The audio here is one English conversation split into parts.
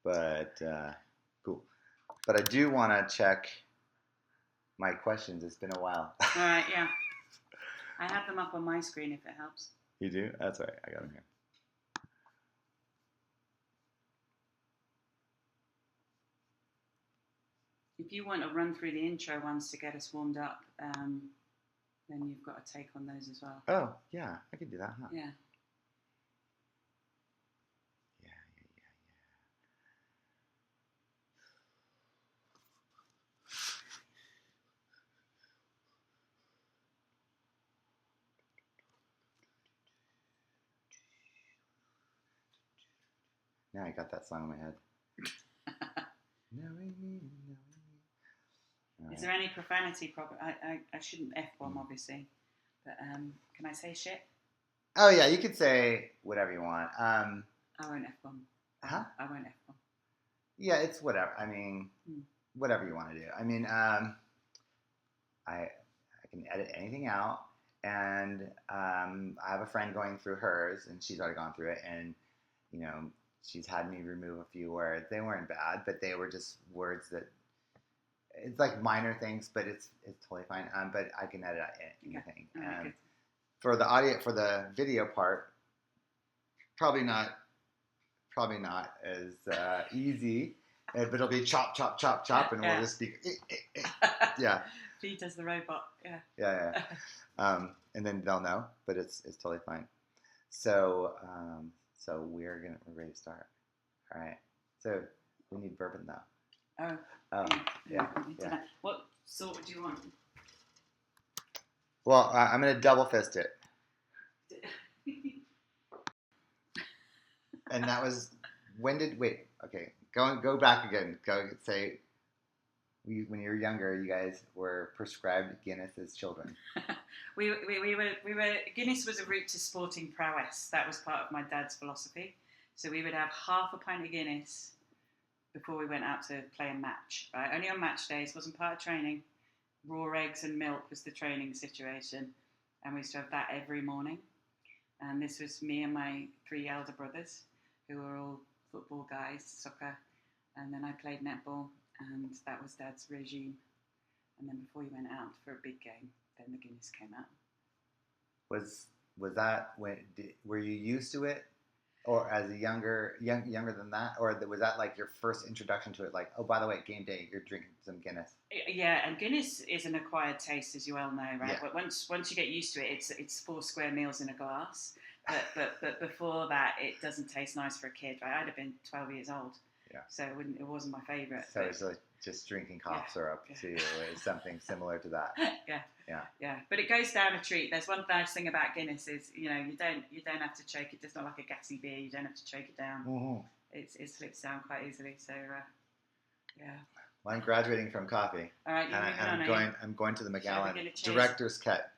But cool. But I do want to check my questions. It's been a while. All right, yeah. I have them up on my screen if it helps. You do? That's all right. I got them here. If you want to run through the intro ones to get us warmed up, then you've got a take on those as well. Oh, yeah. I could do that, huh? Yeah. Now I got that song in my head. Knowing me. Is there any profanity problem? I shouldn't F-bomb, obviously. But can I say shit? Oh, yeah. You could say whatever you want. I won't F-bomb. Huh? I won't F-bomb. Yeah, it's whatever. I mean, whatever you want to do. I mean, I can edit anything out. And I have a friend going through hers, and she's already gone through it. And, you know, she's had me remove a few words. They weren't bad, but they were just words that it's like minor things, but it's totally fine. But I can edit out anything. Okay. For the video part, probably not as easy. But it'll be chop, chop, chop, chop, and we'll just be yeah. Feed does the robot. Yeah. Yeah. And then they'll know, but it's totally fine. So we're ready to start. All right. So we need bourbon though. Oh. Yeah. What sort would you want? Well, I'm gonna double fist it. And that was okay. Go back again. Go say. When you were younger, you guys were prescribed Guinness as children. we were Guinness was a route to sporting prowess. That was part of my dad's philosophy. So we would have half a pint of Guinness before we went out to play a match. Right, only on match days. Wasn't part of training. Raw eggs and milk was the training situation, and we used to have that every morning. And this was me and my 3 elder brothers, who were all football guys, soccer, and then I played netball. And that was Dad's regime. And then before he went out for a big game, then the Guinness came out. Was that were you used to it, or as a younger than that, or was that like your first introduction to it? Like, oh, by the way, game day, you're drinking some Guinness. Yeah, and Guinness is an acquired taste, as you well know, right? Yeah. But once you get used to it, it's 4 square meals in a glass. But before that, it doesn't taste nice for a kid, right? I'd have been 12 years old. Yeah. So it wasn't my favourite. So it's like just drinking cough syrup to you is something similar to that. Yeah. But it goes down a treat. There's one nice thing about Guinness is, you know, you don't have to choke it. It's not like a gassy beer. You don't have to choke it down. Mm-hmm. It slips down quite easily. So yeah. Well, I'm graduating from coffee. All right, I'm going to the McAllen Director's Cut.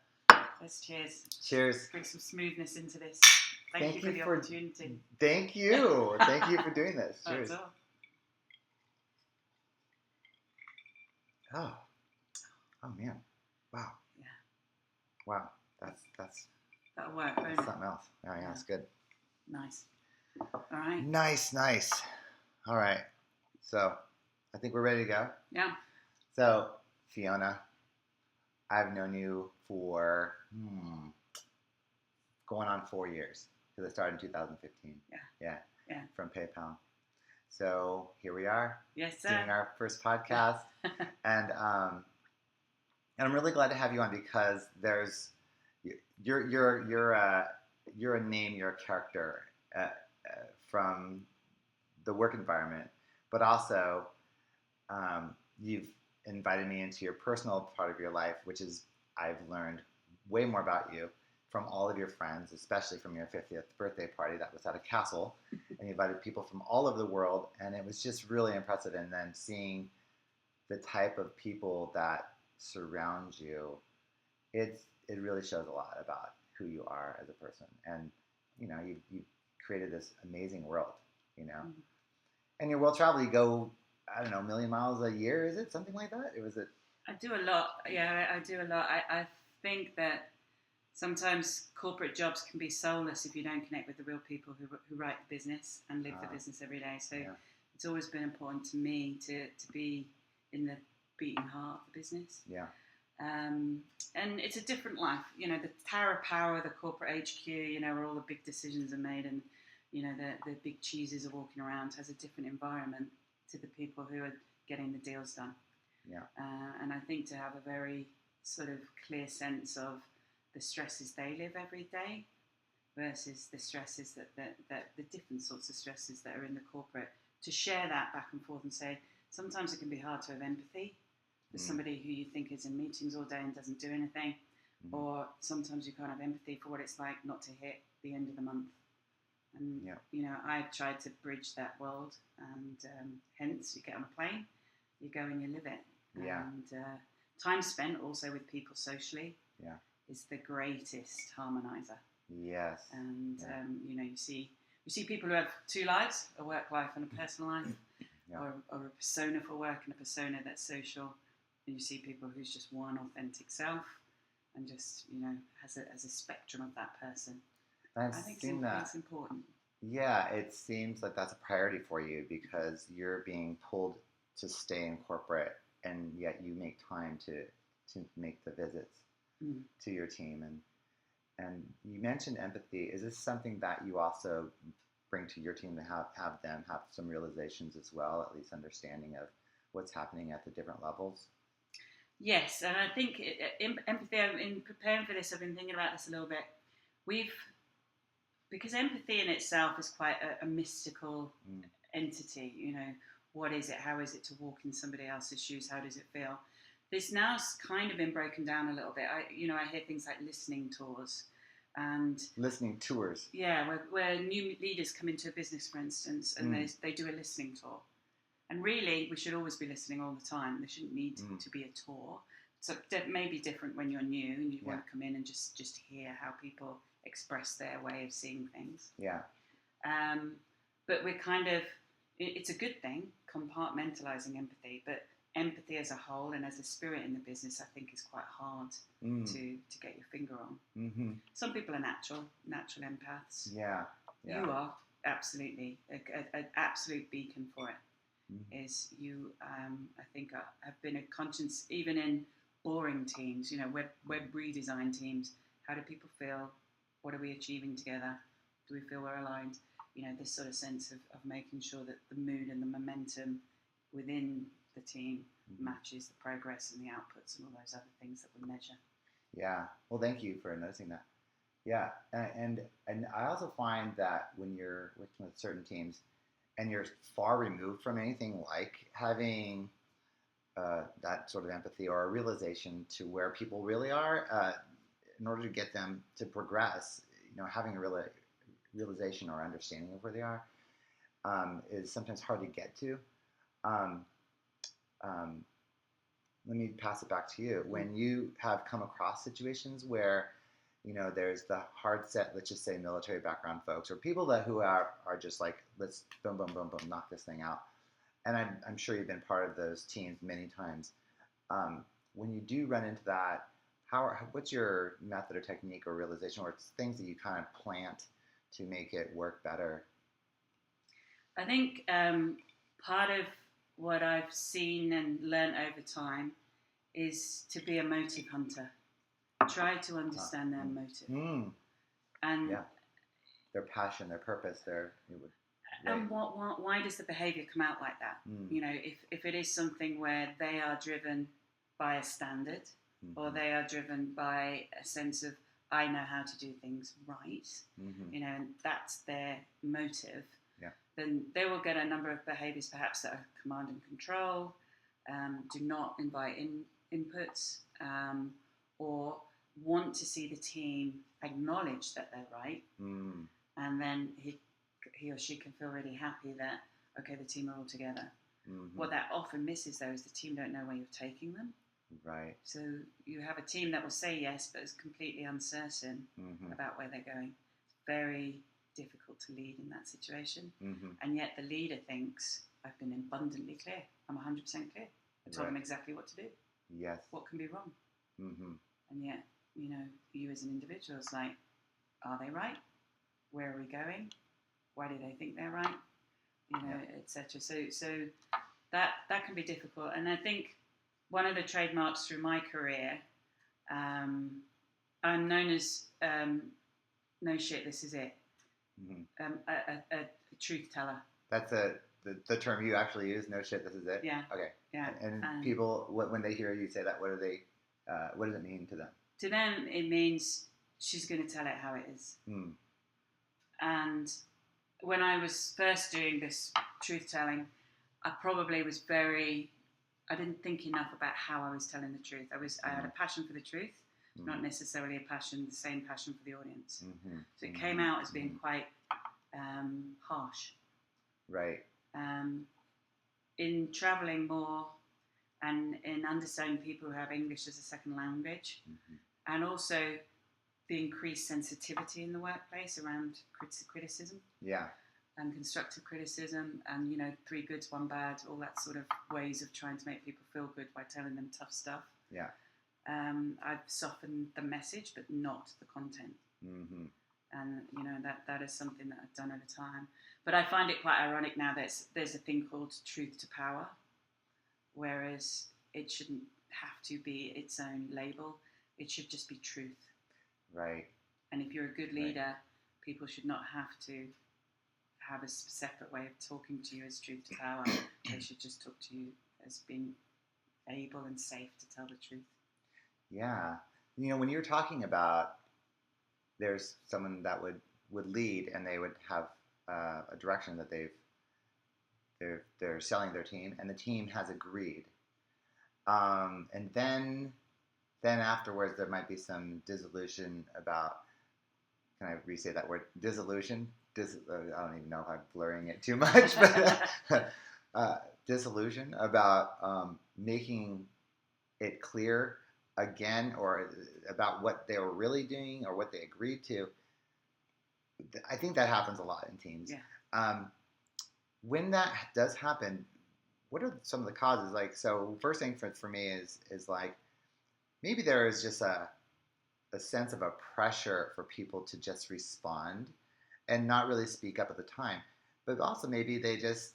Let's cheers. Cheers. Bring some smoothness into this. Thank you for the opportunity. Thank you. Thank you for doing this. Cheers. That's all. Oh man. Wow. Yeah. Wow. That's That'll work, won't it? something else. Yeah, it's good. Nice. All right. Nice. All right. So I think we're ready to go. Yeah. So Fiona, I've known you for going on 4 years because I started in 2015. Yeah. From PayPal. So here we are. Yes, sir. Doing our first podcast, and I'm really glad to have you on because you're a name, you're a character from the work environment, but also you've invited me into your personal part of your life, which is I've learned way more about you from all of your friends, especially from your 50th birthday party that was at a castle, and you invited people from all over the world, and it was just really impressive. And then seeing the type of people that surround you, it really shows a lot about who you are as a person. And you know, you created this amazing world, you know. Mm-hmm. And your world travel, you go, I don't know, 1 million miles a year, is it something like that? I do a lot. Yeah, I do a lot. I think that sometimes corporate jobs can be soulless if you don't connect with the real people who write the business and live the business every day. So it's always been important to me to be in the beating heart of the business. Yeah. And it's a different life. You know, the Tower of Power, the corporate HQ, you know, where all the big decisions are made and, you know, the big cheeses are walking around, has a different environment to the people who are getting the deals done. Yeah. And I think to have a very sort of clear sense of the stresses they live every day versus the stresses that the different sorts of stresses that are in the corporate, to share that back and forth and say, sometimes it can be hard to have empathy for somebody who you think is in meetings all day and doesn't do anything, or sometimes you can't have empathy for what it's like not to hit the end of the month. And, you know, I've tried to bridge that world, and hence you get on a plane, you go and you live it. Yeah. And time spent also with people socially is the greatest harmonizer. Yes. And, you know, you see people who have two lives, a work life and a personal life, or a persona for work and a persona that's social. And you see people who's just one authentic self and just, you know, has a spectrum of that person. I think it's important. Yeah, it seems like that's a priority for you because you're being told to stay in corporate, and yet you make time to make the visits to your team. And you mentioned empathy. Is this something that you also bring to your team to have them have some realizations as well, at least understanding of what's happening at the different levels? Yes, and I think empathy, in preparing for this, I've been thinking about this a little bit. Because empathy in itself is quite a mystical entity, you know, what is it, how is it to walk in somebody else's shoes, how does it feel? This now's kind of been broken down a little bit. I hear things like listening tours. And listening tours. Yeah, where new leaders come into a business, for instance, and they do a listening tour. And really, we should always be listening all the time. There shouldn't need to be a tour. So it may be different when you're new and you want to come in and just hear how people express their way of seeing things. Yeah. But we're kind of, it's a good thing, compartmentalizing empathy, but empathy as a whole and as a spirit in the business, I think, is quite hard to get your finger on. Mm-hmm. Some people are natural empaths. Yeah. You are absolutely an absolute beacon for it. Mm-hmm. Is you? I think have been a conscience even in boring teams. You know, web redesign teams. How do people feel? What are we achieving together? Do we feel we're aligned? You know, this sort of sense of making sure that the mood and the momentum within the team matches the progress and the outputs and all those other things that we measure. Yeah. Well, thank you for noticing that. Yeah. And I also find that when you're working with certain teams and you're far removed from anything like having that sort of empathy or a realization to where people really are, in order to get them to progress, you know, having a realization or understanding of where they are is sometimes hard to get to. Let me pass it back to you. When you have come across situations where, you know, there's the hard set, let's just say military background folks, or people who are just like, let's boom, boom, boom, boom, knock this thing out. And I'm sure you've been part of those teams many times. When you do run into that, what's your method or technique or realization, or it's things that you kind of plant to make it work better? I think part of what I've seen and learned over time is to be a motive hunter. Try to understand their motive. And their passion, their purpose, and why does the behaviour come out like that? You know, if it is something where they are driven by a standard, or they are driven by a sense of, I know how to do things right, you know, and that's their motive, then they will get a number of behaviours perhaps that are command and control, do not invite inputs, or want to see the team acknowledge that they're right, and then he or she can feel really happy that, okay, the team are all together. What that often misses, though, is the team don't know where you're taking them. Right. So you have a team that will say yes, but is completely uncertain about where they're going. It's very difficult to lead in that situation. And yet the leader thinks, I've been abundantly clear. I'm 100% clear. I told them exactly what to do. Yes. What can be wrong? And yet, you know, you as an individual is like, are they right? Where are we going? Why do they think they're right? etc. So that can be difficult. And I think one of the trademarks through my career, I'm known as no shit, this is it. Mm-hmm. A truth teller. That's the term you actually use. No shit, this is it. Yeah. Okay. Yeah. And people, when they hear you say that, what does it mean to them? To them, it means she's going to tell it how it is. Mm. And when I was first doing this truth telling, I probably was I didn't think enough about how I was telling the truth. I had a passion for the truth, not necessarily the same passion for the audience. Mm-hmm. So it came out as being quite harsh. Right. In traveling more and in understanding people who have English as a second language, and also the increased sensitivity in the workplace around criticism. Yeah. And constructive criticism, and 3 goods, 1 bad, all that sort of ways of trying to make people feel good by telling them tough stuff. Yeah. I've softened the message, but not the content. Mm-hmm. And that is something that I've done over time. But I find it quite ironic now that there's a thing called truth to power, whereas it shouldn't have to be its own label. It should just be truth. Right. And if you're a good leader, people should not have to have a separate way of talking to you as truth to power. They should just talk to you as being able and safe to tell the truth. Yeah. When you're talking about there's someone that would lead and they would have a direction that they're selling their team, and the team has agreed. And then afterwards there might be some dissolution about, can I re-say that word? Dissolution? I don't even know if I'm blurring it too much, but disillusion about making it clear again, or about what they were really doing or what they agreed to. I think that happens a lot in teams. Yeah. When that does happen, what are some of the causes? Like, so first thing for me is like, maybe there is just a sense of a pressure for people to just respond and not really speak up at the time. But also maybe they just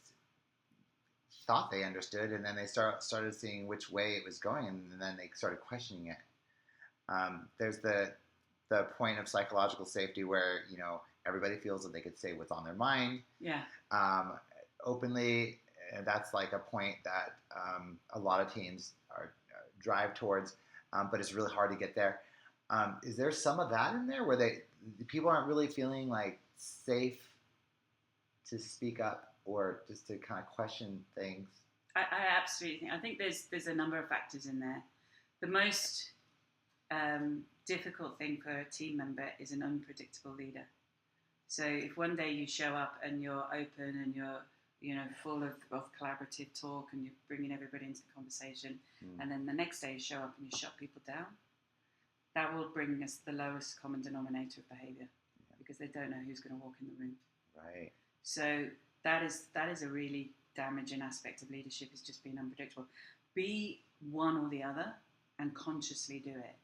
thought they understood, and then they started seeing which way it was going, and then they started questioning it. There's the point of psychological safety where everybody feels that they could say what's on their mind. Yeah. Openly. And that's like a point that a lot of teams drive towards, but it's really hard to get there. Is there some of that in there where the people aren't really feeling like safe to speak up or just to kind of question things? I absolutely think. I think there's a number of factors in there. The most difficult thing for a team member is an unpredictable leader. So if one day you show up and you're open and you're full of collaborative talk and you're bringing everybody into the conversation, and then the next day you show up and you shut people down, that will bring us the lowest common denominator of behaviour, because they don't know who's going to walk in the room. Right. So that is a really damaging aspect of leadership, is just being unpredictable. Be one or the other and consciously do it.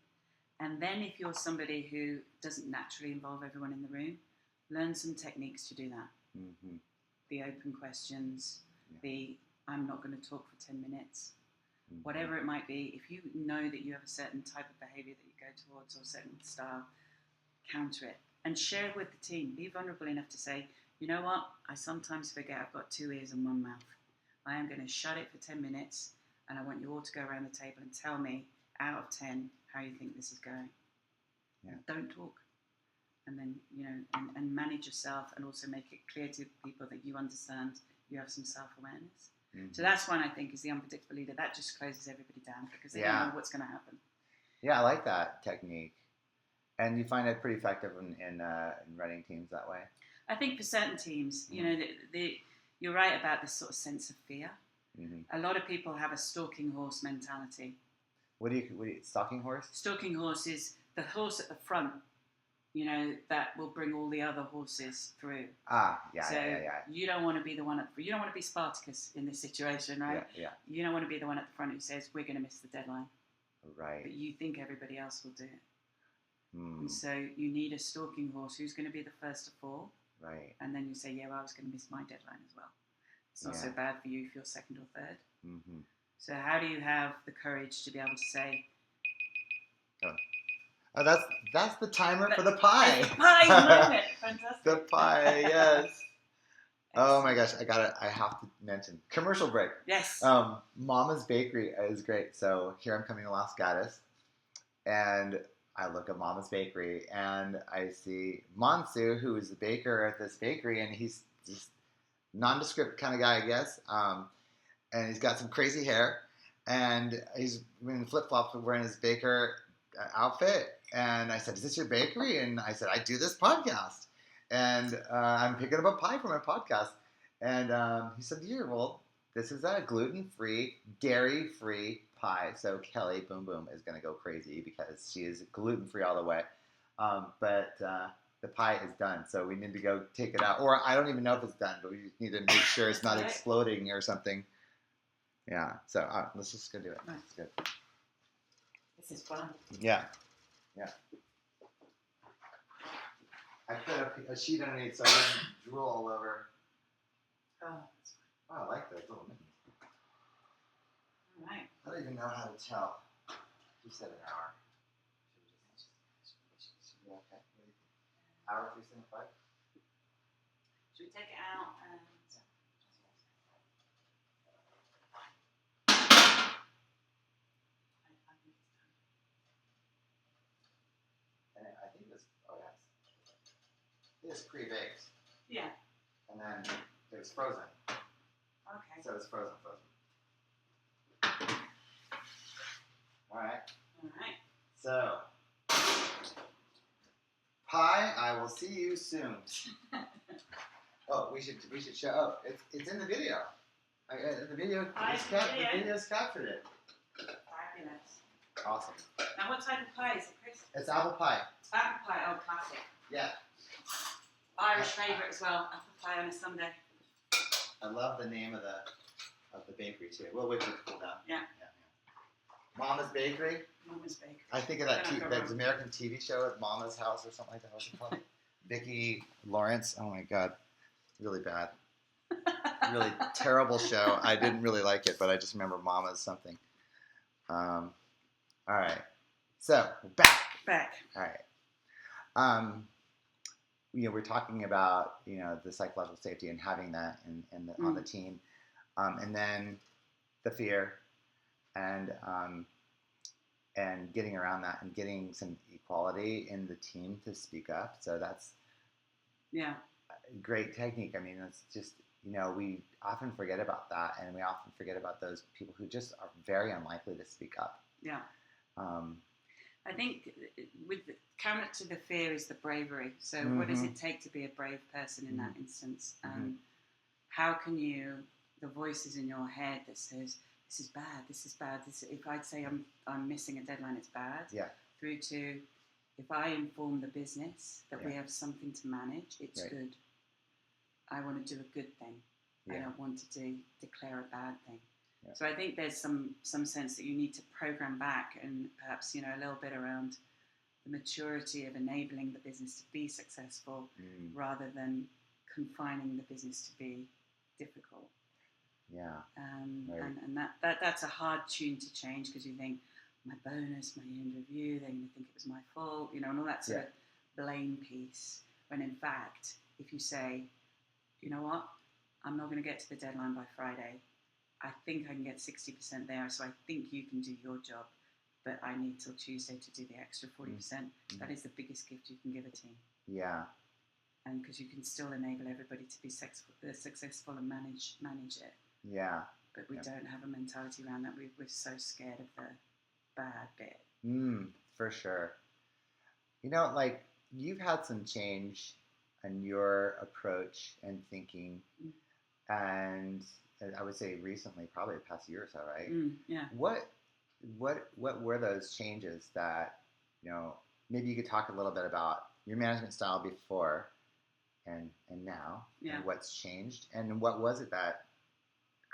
And then if you're somebody who doesn't naturally involve everyone in the room, learn some techniques to do that. Mm-hmm. The open questions, I'm not going to talk for 10 minutes, whatever it might be. If you know that you have a certain type of behaviour that you go towards, or a certain style, counter it and share it with the team. Be vulnerable enough to say, you know what, I sometimes forget I've got 2 ears and 1 mouth. I am going to shut it for 10 minutes, and I want you all to go around the table and tell me, out of 10, how you think this is going. Yeah. Don't talk. And then, and manage yourself, and also make it clear to people that you understand, you have some self-awareness. Mm-hmm. So that's one, I think, is the unpredictable leader. That just closes everybody down, because they don't know what's going to happen. Yeah, I like that technique. And you find it pretty effective in running teams that way? I think for certain teams, you're right about this sort of sense of fear. Mm-hmm. A lot of people have a stalking horse mentality. What do you stalking horse? Stalking horse is the horse at the front, that will bring all the other horses through. Yeah. You don't want to be the one you don't want to be Spartacus in this situation, right? Yeah. You don't want to be the one at the front who says, we're going to miss the deadline. Right. But you think everybody else will do it. And so you need a stalking horse who's going to be the first to fall. Right. And then you say, I was going to miss my deadline as well. It's not so bad for you if you're second or third. Mm-hmm. So how do you have the courage to be able to say, oh, that's the timer for the pie. It's the pie moment. Fantastic. The pie, yes. Oh my gosh, I have to mention commercial break. Yes. Mama's Bakery is great. So here I'm coming to Los Gatos, and I look at Mama's Bakery, and I see Mansu, who is the baker at this bakery, and he's just nondescript kind of guy, I guess. And he's got some crazy hair, and he's wearing flip-flops wearing his baker outfit. And I said, "Is this your bakery?" And I said, "I do this podcast, and I'm picking up a pie for my podcast." And he said, "Dear, well, this is a gluten-free, dairy-free pie." So Kelly Boom Boom is going to go crazy because she is gluten-free all the way. But the pie is done, so we need to go take it out. Or I don't even know if it's done, but we need to make sure it's not exploding or something. Yeah, so let's just go do it. That's good. This is fun. Yeah. I put a sheet underneath so I didn't drool all over. Oh, I like those little mittens. all right. I don't even know how to tell. You said an hour. Should we okay? Hour 375? Should we take it out and... And I think this, it's pre-baked. Yeah. And then it was frozen. Okay. So it's frozen. All right. So, pie, I will see you soon. Oh, we should show. Oh, it's in the video. The video's captured it. Fabulous. Awesome. Now, what type of pie is it, Chris? It's apple pie. It's apple pie. Oh, classic. Yeah. Irish favourite as well. Apple pie on a Sunday. I love the name of the bakery too. We'll wait for it to cool down. Yeah. Mama's Bakery. Mama's Bakery. I think of that American TV show at Mama's House or something like that. What's it called? Vicki Lawrence. Oh my God, really bad. Really terrible show. I didn't really like it, but I just remember Mama's something. All right. So we're back. All right. We're talking about the psychological safety and having that on the team, and then the fear, and getting around that and getting some equality in the team to speak up. So that's a great technique. I mean, it's just we often forget about that, and we often forget about those people who just are very unlikely to speak up. Yeah. I think with counter to the fear is the bravery. So what does it take to be a brave person in that instance? How can the voices in your head that says, this is bad, if I'd say I'm missing a deadline, it's bad, through to if I inform the business that we have something to manage, it's good. I want to do a good thing. I don't want to declare a bad thing. Yeah. So I think there's some sense that you need to program back and perhaps a little bit around the maturity of enabling the business to be successful rather than confining the business to be difficult. Yeah. Right. And that's a hard tune to change because you think my bonus, my year-end review, they're going to think it was my fault, and all that sort of blame piece. When in fact, if you say, you know what, I'm not going to get to the deadline by Friday. I think I can get 60% there, so I think you can do your job, but I need till Tuesday to do the extra 40%. That is the biggest gift you can give a team. Yeah. And because you can still enable everybody to be successful and manage it. Yeah. But we don't have a mentality around that. We're so scared of the bad bit. For sure. You've had some change in your approach and thinking, and I would say recently, probably the past year or so, right? Yeah. What were those changes that, maybe you could talk a little bit about your management style before and now, and what's changed, and what was it that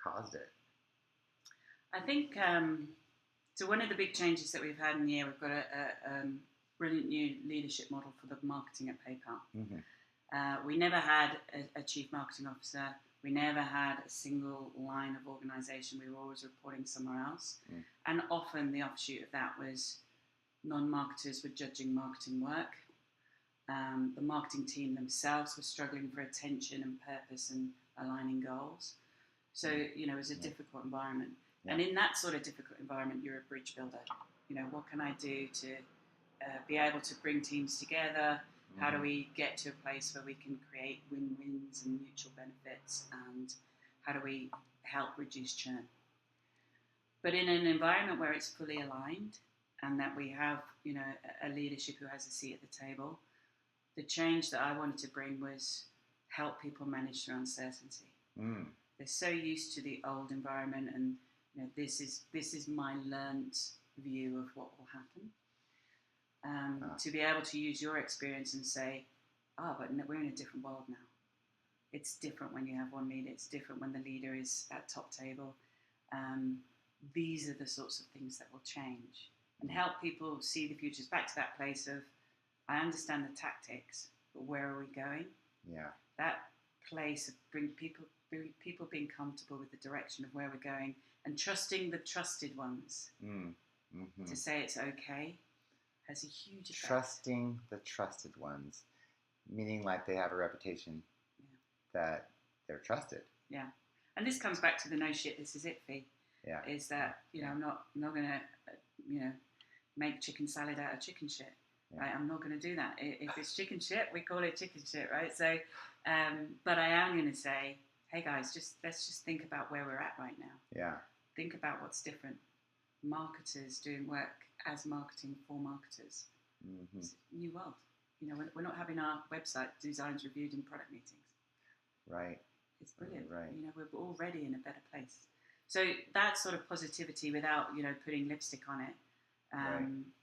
caused it? I think, so one of the big changes that we've had in the year, we've got a brilliant new leadership model for the marketing at PayPal. We never had a chief marketing officer. We never had a single line of organisation. We were always reporting somewhere else. And often the offshoot of that was non-marketers were judging marketing work. The marketing team themselves were struggling for attention and purpose and aligning goals. So, it was a difficult environment. And in that sort of difficult environment, you're a bridge builder. What can I do to be able to bring teams together? How do we get to a place where we can create win-wins and mutual benefits? And how do we help reduce churn? But in an environment where it's fully aligned and that we have, a leadership who has a seat at the table, the change that I wanted to bring was help people manage their uncertainty. They're so used to the old environment, and this is my learnt view of what will happen. To be able to use your experience and say, but we're in a different world now. It's different when you have one leader. It's different when the leader is at top table. These are the sorts of things that will change and help people see the futures. Back to that place of, I understand the tactics, but where are we going? Yeah. That place of people being comfortable with the direction of where we're going and trusting the trusted ones to say it's okay has a huge effect. Trusting the trusted ones, meaning like they have a reputation that they're trusted. Yeah. And this comes back to the no shit, this is it fee. Yeah. Is that, I'm not going to, make chicken salad out of chicken shit. Right? I'm not going to do that. If it's chicken shit, we call it chicken shit, right? So, but I am going to say, hey guys, let's just think about where we're at right now. Yeah. Think about what's different. Marketers doing work as marketing for marketers. It's a new world. We're not having our website designs reviewed in product meetings. Right. It's brilliant. Right. We're already in a better place. So that sort of positivity without, putting lipstick on it,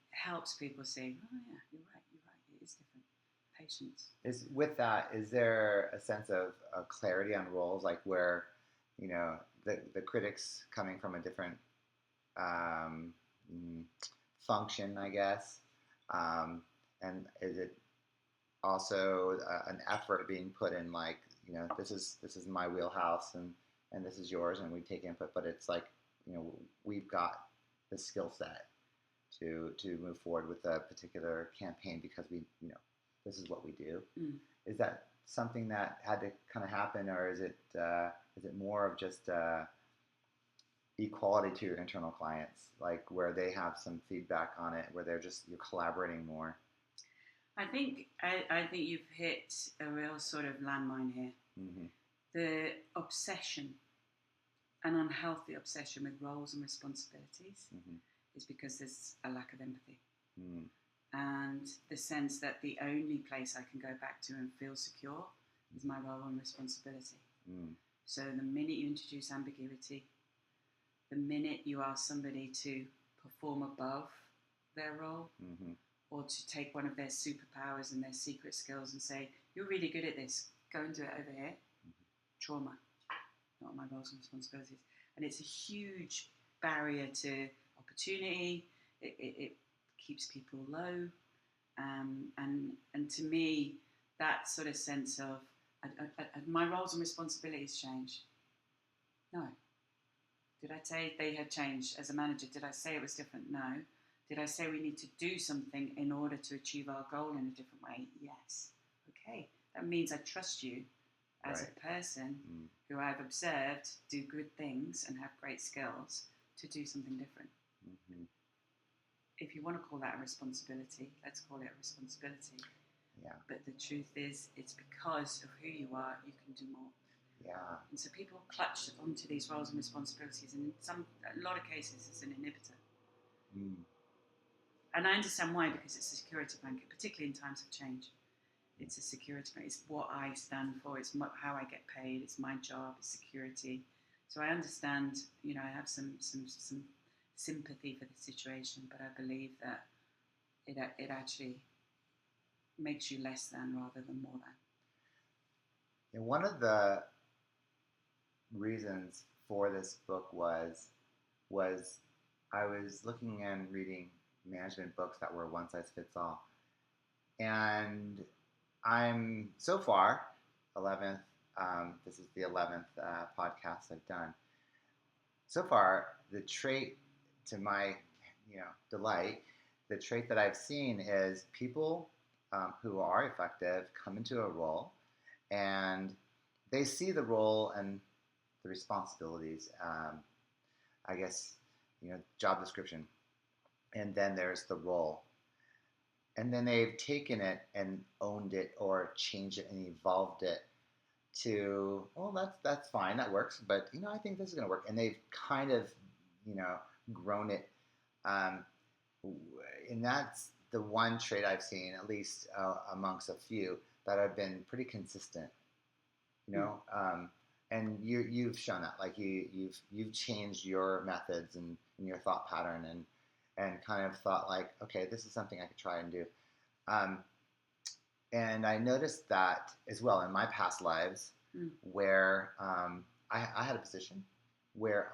helps people see, oh yeah, you're right, it is different. Patience. Is there a sense of clarity on roles, like where, the critics coming from a different function, I guess, and is it also an effort being put in, like, this is my wheelhouse and this is yours, and we take input, but it's like, we've got the skill set to move forward with a particular campaign because we, this is what we do. Is that something that had to kind of happen, or is it more of just equality to your internal clients, like where they have some feedback on it, where you're collaborating more? I think you've hit a real sort of landmine here. The obsession, an unhealthy obsession with roles and responsibilities, is because there's a lack of empathy. And the sense that the only place I can go back to and feel secure is my role and responsibility. So the minute you introduce ambiguity, the minute you ask somebody to perform above their role, or to take one of their superpowers and their secret skills and say, you're really good at this, go and do it over here. Trauma, not my roles and responsibilities. And it's a huge barrier to opportunity. It keeps people low. And to me, that sort of sense of, my roles and responsibilities change? No. Did I say they had changed as a manager? Did I say it was different? No. Did I say we need to do something in order to achieve our goal in a different way? Yes. Okay. That means I trust you as a person who I've observed do good things and have great skills to do something different. If you want to call that a responsibility, let's call it a responsibility. Yeah. But the truth is, it's because of who you are, you can do more. Yeah. And so people clutch onto these roles and responsibilities, and in a lot of cases, it's an inhibitor. And I understand why, because it's a security blanket, particularly in times of change. It's a security blanket. It's what I stand for. It's how I get paid. It's my job. It's security. So I understand. I have some sympathy for the situation, but I believe that it actually makes you less than rather than more than. And one of the reasons for this book was I was looking and reading management books that were one size fits all, and I'm so far 11th This is the 11th podcast I've done. So far, the trait, to my delight, the trait that I've seen is people who are effective come into a role and they see the role and the responsibilities, I guess, job description, and then there's the role. And then they've taken it and owned it or changed it and evolved it to, well, that's fine, that works, but I think this is going to work. And they've kind of, grown it. And that's the one trait I've seen, at least amongst a few, that have been pretty consistent. And you've shown that, like you've changed your methods and your thought pattern and kind of thought like, okay, this is something I could try and do. And I noticed that as well in my past lives, where I had a position where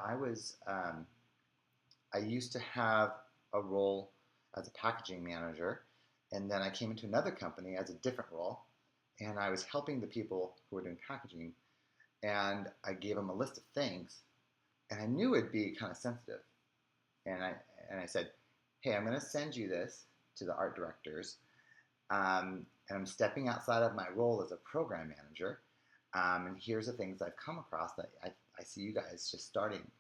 I used to have a role as a packaging manager, and then I came into another company as a different role, and I was helping the people who were doing packaging, and I gave them a list of things, and I knew it'd be kind of sensitive, and I said, hey, I'm going to send you this to the art directors, and I'm stepping outside of my role as a program manager, and here's the things I've come across that I see you guys just starting.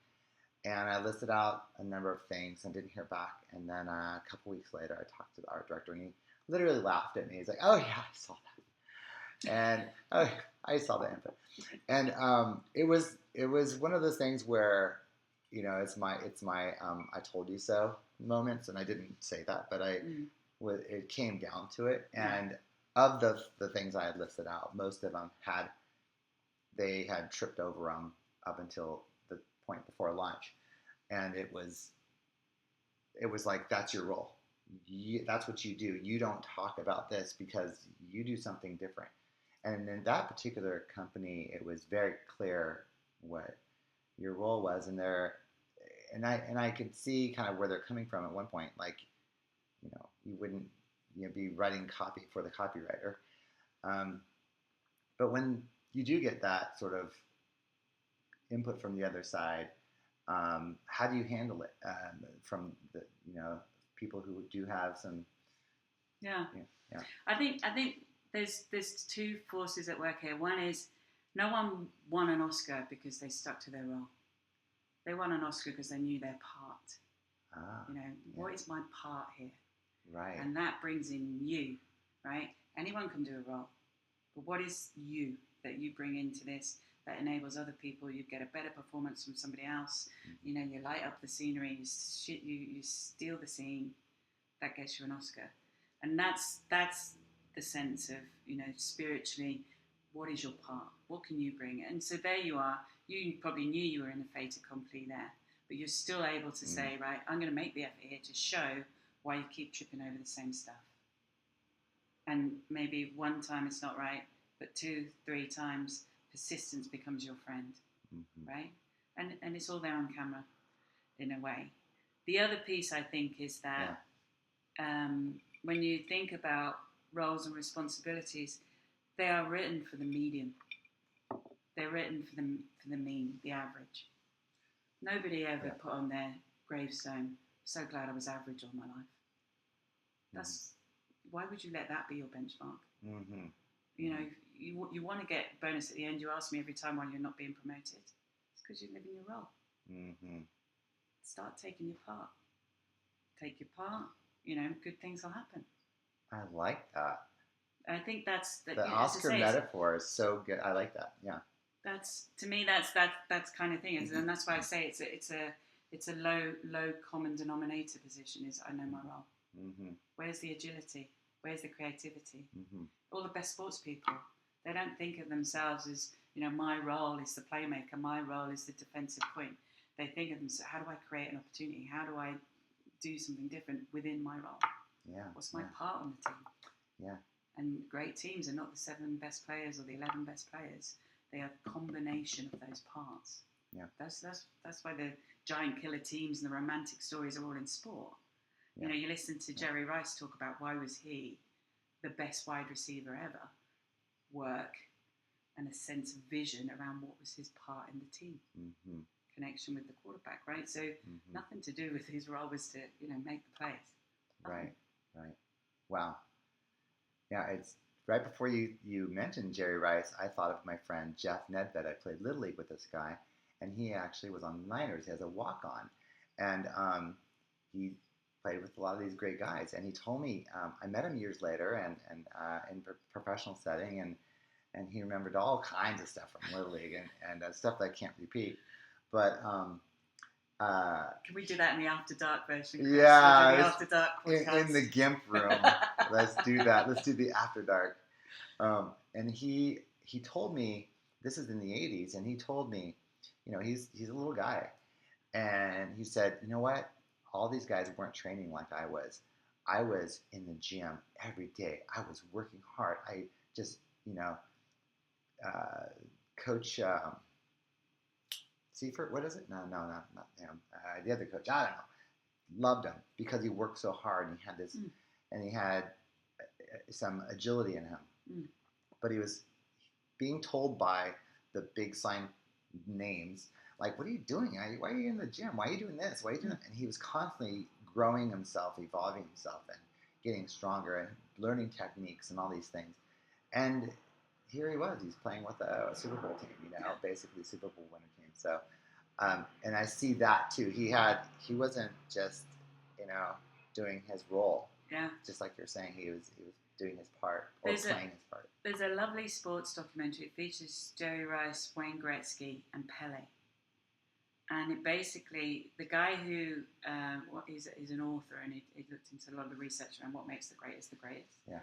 And I listed out a number of things and didn't hear back. And then a couple weeks later, I talked to the art director, and he literally laughed at me. He's like, "Oh yeah, I saw that," and I saw the input. And it was one of those things where, it's my I told you so moments, and I didn't say that, but it came down to it. And of the things I had listed out, most of them had tripped over them up until the point before lunch, and it was like, that's your role. That's what you do. You don't talk about this because you do something different. And in that particular company, it was very clear what your role was, and I could see kind of where they're coming from at one point. Like, you wouldn't be writing copy for the copywriter, but when you do get that sort of input from the other side, how do you handle it from the people who do have some? Yeah. I think there's two forces at work here. One is no one won an Oscar because they stuck to their role. They won an Oscar because they knew their part. What is my part here? Right. And that brings in you, right? Anyone can do a role, but what is you that you bring into this that enables other people? You get a better performance from somebody else. You light up the scenery, you steal the scene. That gets you an Oscar. And that's the sense of, spiritually, what is your part? What can you bring? And so there you are. You probably knew you were in a fait accompli there, but you're still able to say, right, I'm going to make the effort here to show why you keep tripping over the same stuff. And maybe one time it's not right, but 2-3 times, persistence becomes your friend, right? And it's all there on camera, in a way. The other piece, I think, is that when you think about roles and responsibilities, they are written for the medium. They're written for the mean, the average. Nobody ever put on their gravestone, "So glad I was average all my life." Why would you let that be your benchmark? You want to get bonus at the end. You ask me every time why you're not being promoted. It's because you live in your role. Start taking your part. Take your part. Good things will happen. I like that. I think that's the Oscar metaphor is so good. I like that. Yeah. That's, to me, that's kind of thing, and that's why I say it's a low common denominator position. Is I know my role. Where's the agility? Where's the creativity? All the best sports people, they don't think of themselves as, my role is the playmaker, my role is the defensive point. They think of themselves, how do I create an opportunity? How do I do something different within my role? Yeah. What's my part on the team? Yeah. And great teams are not the 7 best players or the 11 best players. They are a combination of those parts. Yeah. That's why the giant killer teams and the romantic stories are all in sport. Yeah. You listen to Jerry Rice talk about why was he the best wide receiver ever. Work. and a sense of vision around what was his part in the team. Mm-hmm. Connection with the quarterback, right? So nothing to do with his role was to, make the plays. Right. Wow. Yeah, it's right before you mentioned Jerry Rice, I thought of my friend Jeff Nedved. I played Little League with this guy, and he actually was on the Niners. He has a walk-on, and he played with a lot of these great guys. And he told me, I met him years later, and in professional setting, and he remembered all kinds of stuff from Little League and stuff that I can't repeat. But can we do that in the After Dark version? Chris? Yeah, the After Dark podcast. in the GIMP room. Let's do that. Let's do the After Dark. And he told me, this is in the 80s, and he told me, he's a little guy, and he said, you know what? All these guys weren't training like I was. I was in the gym every day. I was working hard. I just, Coach Seifert, what is it? No, not him. The other coach, I don't know. Loved him because he worked so hard, and he had this, and he had some agility in him. But he was being told by the big sign names, like, what are you doing? Why are you in the gym? Why are you doing this? Why are you doing that? And he was constantly growing himself, evolving himself, and getting stronger and learning techniques and all these things. And here he was. He's playing with a Super Bowl team, basically Super Bowl winner team. So, and I see that too. He wasn't just, doing his role. Yeah. Just like you're saying, he was doing his part or playing his part. There's a lovely sports documentary. It features Jerry Rice, Wayne Gretzky, and Pele. And it basically, the guy who is an author, and he looked into a lot of the research around what makes the greatest the greatest. Yeah.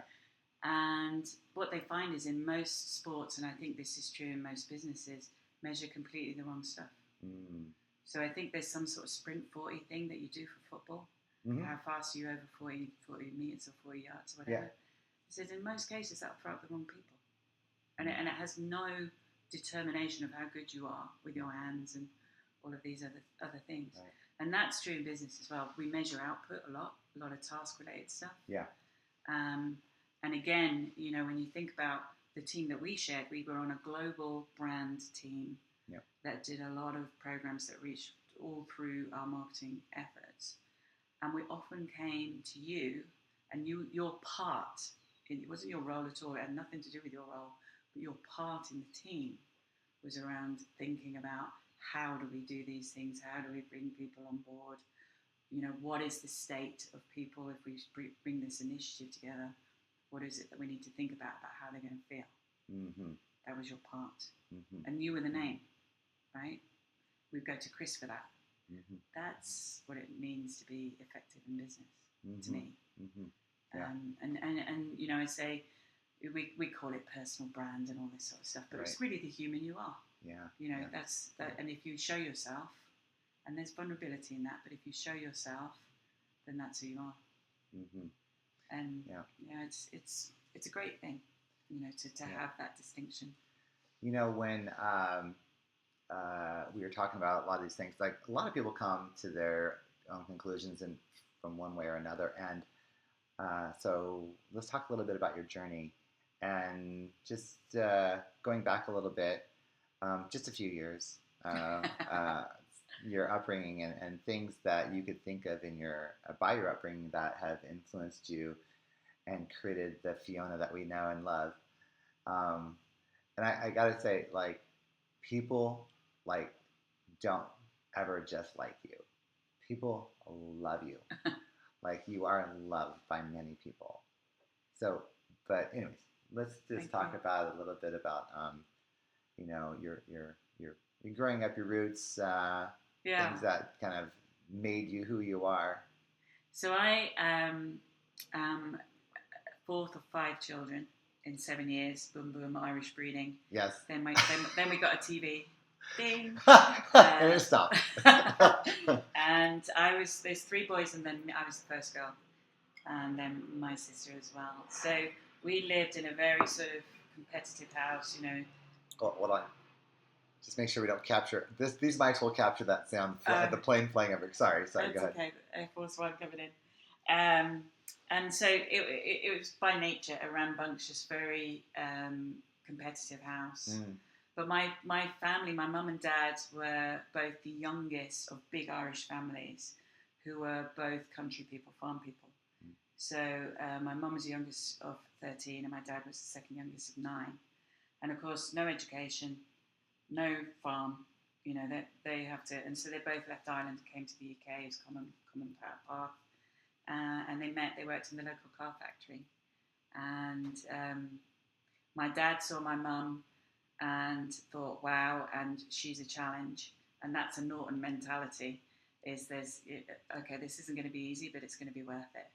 And what they find is in most sports, and I think this is true in most businesses, measure completely the wrong stuff. So I think there's some sort of sprint 40 thing that you do for football. How fast are you over 40 meters or 40 yards or whatever. It says in most cases that'll throw up the wrong people. And it has no determination of how good you are with your hands and all of these other things. Right. And that's true in business as well. We measure output a lot of task-related stuff. Yeah. And again, when you think about the team that we shared, we were on a global brand team that did a lot of programs that reached all through our marketing efforts. And we often came to you, and your part, it wasn't your role at all, it had nothing to do with your role, but your part in the team was around thinking about how do we do these things, how do we bring people on board, what is the state of people if we bring this initiative together, what is it that we need to think about how they're going to feel. That was your part. And you were the name, right? We'd go to Chris for that. That's what it means to be effective in business, to me. Yeah. And I say we call it personal brand and all this sort of stuff, but it's really the human you are. That's that. And if you show yourself, and there's vulnerability in that, but if you show yourself, then that's who you are. And it's a great thing, to have that distinction. When we were talking about a lot of these things, like a lot of people come to their own conclusions and from one way or another. And so let's talk a little bit about your journey and just going back a little bit, just a few years, your upbringing and things that you could think of by your upbringing that have influenced you and created the Fiona that we know and love. And I gotta say, like, people don't ever just like you. People love you. Like, you are loved by many people. So, but anyways, let's just talk about a little bit about your growing up, your roots, things that kind of made you who you are. So I am fourth of 5 children in 7 years. Boom, boom, Irish breeding. Yes. Then we got a TV. Ding. And stop. And there's 3 boys, and then I was the first girl, and then my sister as well. So we lived in a very sort of competitive house, Oh, hold on. Just make sure we don't capture this. These mics will capture that sound. The plane flying over. Sorry. Go ahead. Okay. Air Force One coming in. And so it was by nature a rambunctious, very competitive house. Mm. But my family, my mum and dad were both the youngest of big Irish families who were both country people, farm people. Mm. So my mum was the youngest of 13 and my dad was the second youngest of 9. And of course, no education, no farm, they have to, and so they both left Ireland and came to the UK. It was common path. And they worked in the local car factory. And my dad saw my mum and thought, wow, and she's a challenge. And that's a Naughton mentality, this isn't going to be easy, but it's going to be worth it.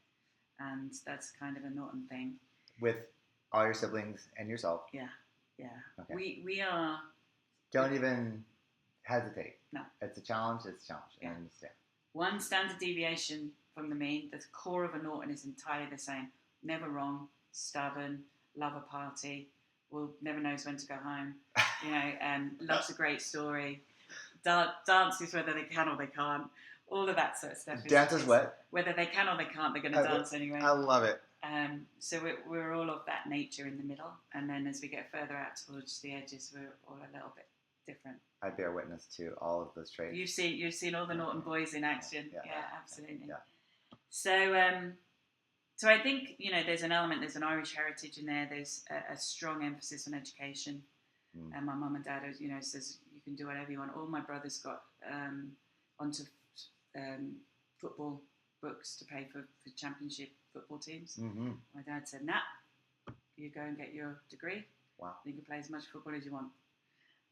And that's kind of a Naughton thing. With all your siblings and yourself? Yeah. Okay. We are... Don't even hesitate. No. It's a challenge, Yeah. And one standard deviation from the mean, the core of a Naughton is entirely the same. Never wrong, stubborn, love a party, never knows when to go home, loves a great story, dances whether they can or they can't, all of that sort of stuff. Dances what? Whether they can or they can't, they're going to dance anyway. I love it. So we're all of that nature in the middle, and then as we get further out towards the edges, we're all a little bit different. I bear witness to all of those traits. You've seen all the Naughton boys in action. Yeah, absolutely. Yeah. So I think there's an element, there's an Irish heritage in there. There's a strong emphasis on education, and my mum and dad, says you can do whatever you want. All my brothers got onto football books to pay for championship football teams. Mm-hmm. My dad said, "Nah, you go and get your degree. Wow. You can play as much football as you want."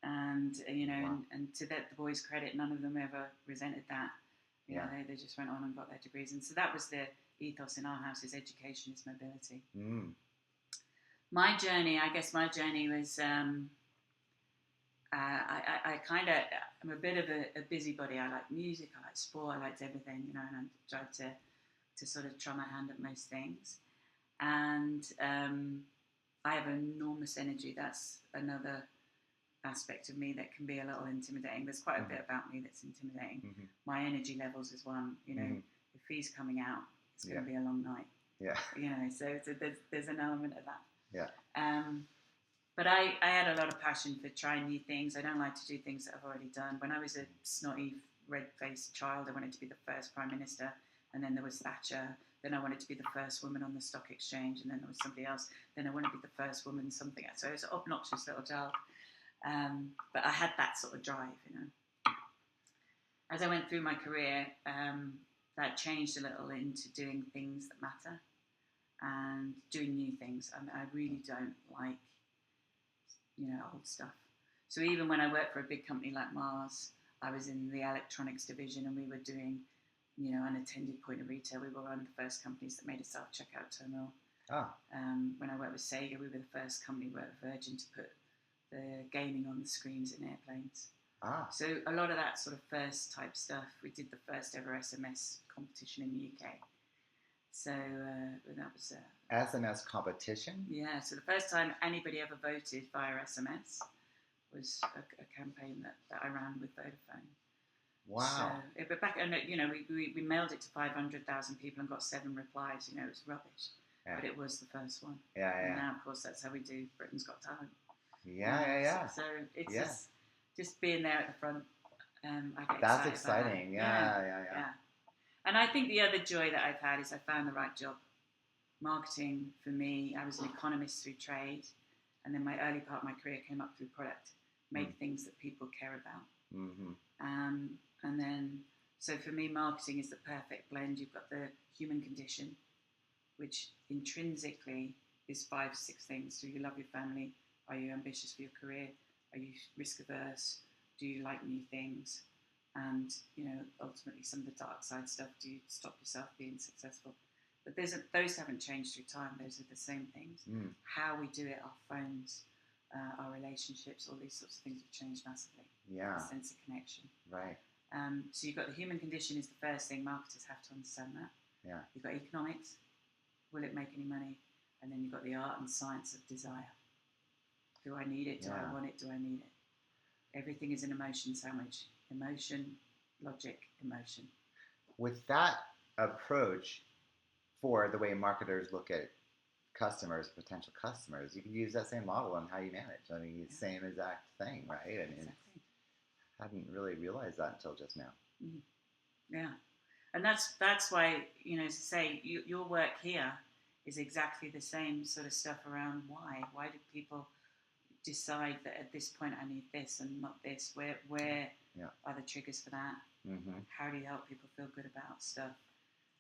And Wow. and to the boys' credit, none of them ever resented that. They just went on and got their degrees, and so that was the ethos in our house: is education, is mobility. Mm. My journey was I'm a bit of a busybody. I like music, I like sport, I liked everything, and I tried to sort of try my hand at most things. And I have enormous energy. That's another aspect of me that can be a little intimidating. There's quite a bit about me that's intimidating. Mm-hmm. My energy levels is one. If he's coming out, it's going to be a long night. Yeah. So there's an element of that. Yeah. But I had a lot of passion for trying new things. I don't like to do things that I've already done. When I was a snotty, red-faced child, I wanted to be the first Prime Minister, and then there was Thatcher. Then I wanted to be the first woman on the stock exchange, and then there was somebody else. Then I wanted to be the first woman something else. So I was an obnoxious little child. But I had that sort of drive, As I went through my career, that changed a little into doing things that matter and doing new things. I really don't like, old stuff. So even when I worked for a big company like Mars, I was in the electronics division, and we were doing, unattended point of retail. We were one of the first companies that made a self-checkout terminal. Ah. When I worked with Sega, we were the first company, we were Virgin, to put the gaming on the screens in airplanes. Ah. So a lot of that sort of first type stuff. We did the first ever SMS competition in the UK. So that was SMS competition? Yeah. So the first time anybody ever voted via SMS was a campaign that I ran with Vodafone. Wow. So, but back, we mailed it to 500,000 people and got 7 replies. It was rubbish. Yeah. But it was the first one. Yeah. And now, of course, that's how we do Britain's Got Talent. Yeah. So it's just being there at the front. I get That's excited exciting. About it. Yeah. And I think the other joy that I've had is I found the right job. Marketing, for me, I was an economist through trade, and then my early part of my career came up through product. Make things that people care about. Mm-hmm. And then, so for me, marketing is the perfect blend. You've got the human condition, which intrinsically is 5, 6 things. Do you love your family? Are you ambitious for your career? Are you risk averse? Do you like new things? And, ultimately some of the dark side stuff, do you stop yourself being successful? But those haven't changed through time. Those are the same things. Mm. How we do it, our phones, our relationships, all these sorts of things have changed massively. Yeah. The sense of connection. Right. So you've got the human condition is the first thing. Marketers have to understand that. Yeah. You've got economics. Will it make any money? And then you've got the art and science of desire. Do I need it? Do I want it? Do I need it? Everything is an emotion sandwich. Emotion, logic, emotion. With that approach for the way marketers look at customers, potential customers, you can use that same model on how you manage. I mean, it's the same exact thing, right? I mean, Exactly. I hadn't really realized that until just now. Mm. Yeah, and that's why, to say your work here is exactly the same sort of stuff around why do people decide that at this point I need this and not this? Where Yeah. are the triggers for that? Mm-hmm. How do you help people feel good about stuff?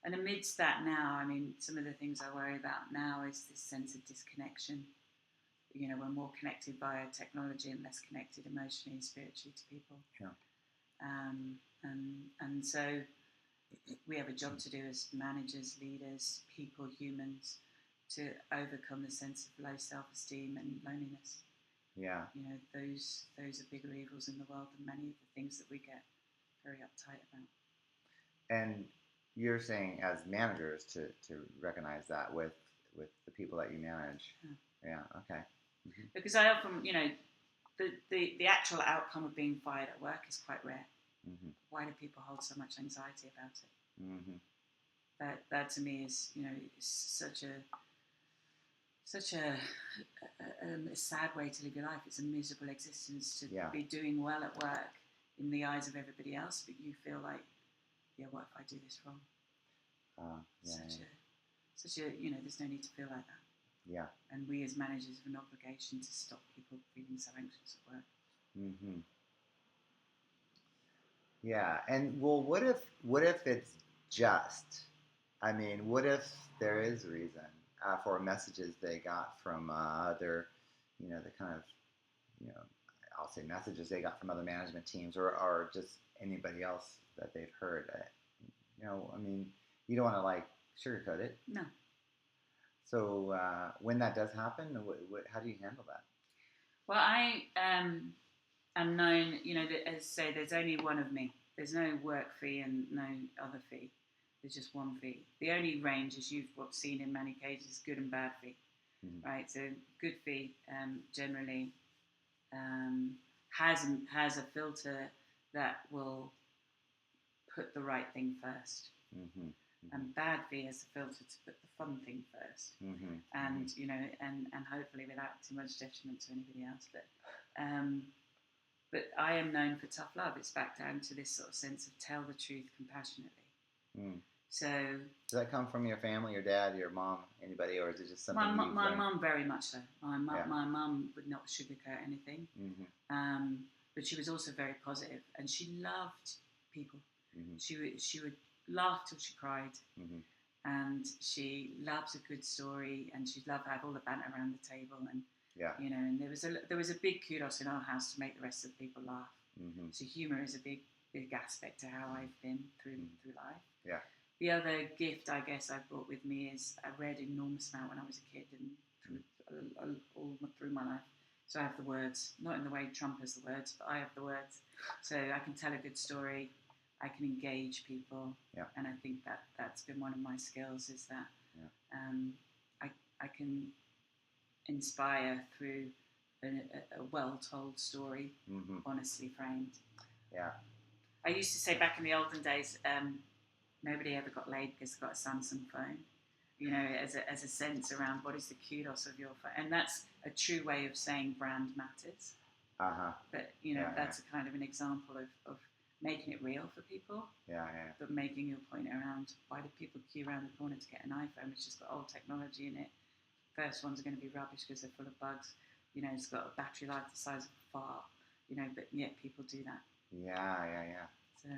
And amidst that now, I mean, some of the things I worry about now is this sense of disconnection. We're more connected via technology and less connected emotionally and spiritually to people. Yeah. And so we have a job to do as managers, leaders, people, humans, to overcome the sense of low self-esteem and loneliness. Yeah. Those are bigger evils in the world than many of the things that we get very uptight about. And you're saying as managers to recognize that with the people that you manage. Yeah. Okay. Mm-hmm. Because I often, the actual outcome of being fired at work is quite rare. Mm-hmm. Why do people hold so much anxiety about it? Mm-hmm. That to me is, such a sad way to live your life. It's a miserable existence to be doing well at work in the eyes of everybody else, but you feel like, what if I do this wrong? Such a there's no need to feel like that. Yeah. And we as managers have an obligation to stop people feeling so anxious at work. Mm-hmm. Yeah. And well, what if it's just? I mean, what if there is a reason for messages they got from other, the kind of, I'll say messages they got from other management teams or just anybody else that they've heard. I mean, you don't want to like sugarcoat it. No. So when that does happen, how do you handle that? Well, I am known, that, as I say, there's only one of me. There's no work fee and no other fee. There's just one fee. The only range, as you've seen in many cases, is good and bad fee. Mm-hmm. Right? So good fee generally has a filter that will put the right thing first. Mm-hmm. And bad fee has a filter to put the fun thing first. Mm-hmm. And and hopefully without too much detriment to anybody else. But I am known for tough love. It's back down to this sort of sense of tell the truth compassionately. Mm. So does that come from your family, your dad, your mom, anybody, or is it just something my mum very much so. My mum would not sugarcoat anything. Mm-hmm. But she was also very positive, and she loved people. Mm-hmm. She would laugh till she cried, mm-hmm. and she loves a good story, and she'd love to have all the banter around the table, and and there was a big kudos in our house to make the rest of the people laugh. Mm-hmm. So humour is a big aspect to how I've been through life. Yeah. The other gift I guess I brought with me is I read an enormous amount when I was a kid and all through my life. So I have the words, not in the way Trump has the words, but I have the words. So I can tell a good story. I can engage people, and I think that's been one of my skills is that I can inspire through a well-told story, mm-hmm. honestly framed. Yeah. I used to say back in the olden days, nobody ever got laid because they got a Samsung phone. As a sense around what is the kudos of your phone, and that's a true way of saying brand matters. But that's a kind of an example of making it real for people. But making your point around why do people queue around the corner to get an iPhone which has got old technology in it? First ones are going to be rubbish because they're full of bugs. It's got a battery life the size of a fart. But yet people do that. Yeah. So.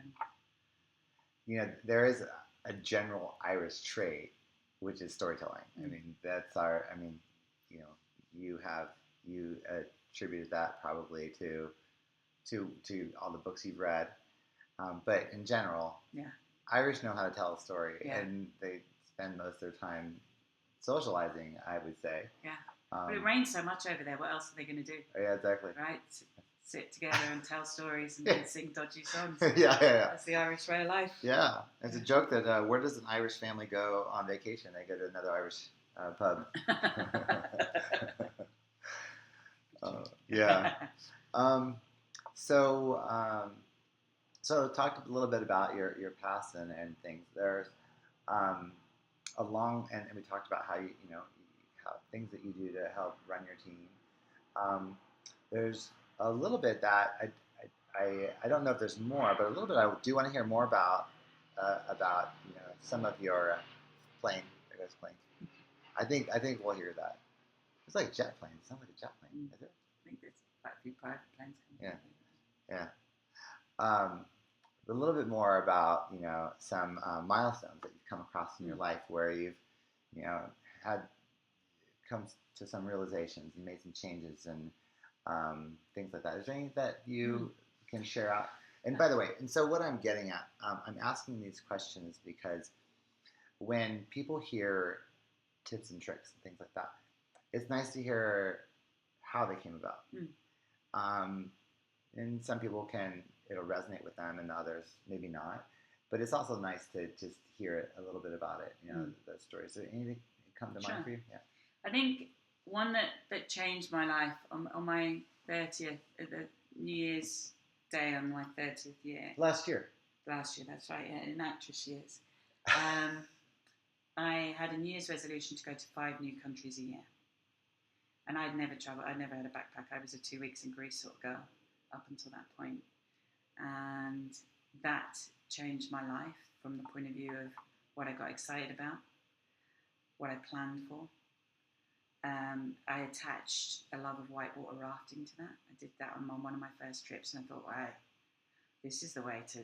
There is a general Irish trait, which is storytelling. Mm. I mean, that's our. I mean, you attributed that probably to all the books you've read, but in general, Irish know how to tell a story, and they spend most of their time socializing, I would say. Yeah. But it rains so much over there. What else are they going to do? Yeah, exactly. Right. Sit together and tell stories and then sing dodgy songs. Yeah. That's the Irish way of life. Yeah. There's a joke that where does an Irish family go on vacation? They go to another Irish pub. Yeah. So talk a little bit about your past and things. There's and we talked about how you how things that you do to help run your team. There's a little bit that I don't know if there's more, but a little bit I do want to hear more about some of your plane. There goes plane. I think we'll hear that. It's like jet plane. It sounds like a jet plane. Is it? I think there's quite a few private planes coming. Yeah. A little bit more about some milestones that you've come across in your life where you've had come to some realizations and made some changes and things like that. Is there anything that you can share out? And by the way, and so what I'm getting at, I'm asking these questions because when people hear tips and tricks and things like that, it's nice to hear how they came about. And some people it'll resonate with them, and others maybe not. But it's also nice to just hear it a little bit about it, the story. So anything come to mind for you? Yeah. I think one that changed my life on my 30th, the New Year's Day on my 30th year. Last year, that's right, yeah, in actress years. I had a New Year's resolution to go to 5 new countries a year. And I'd never traveled, I'd never had a backpack. I was a 2 weeks in Greece sort of girl up until that point. And that changed my life from the point of view of what I got excited about, what I planned for. I attached a love of whitewater rafting to that. I did that on one of my first trips, and I thought, wow, this is the way to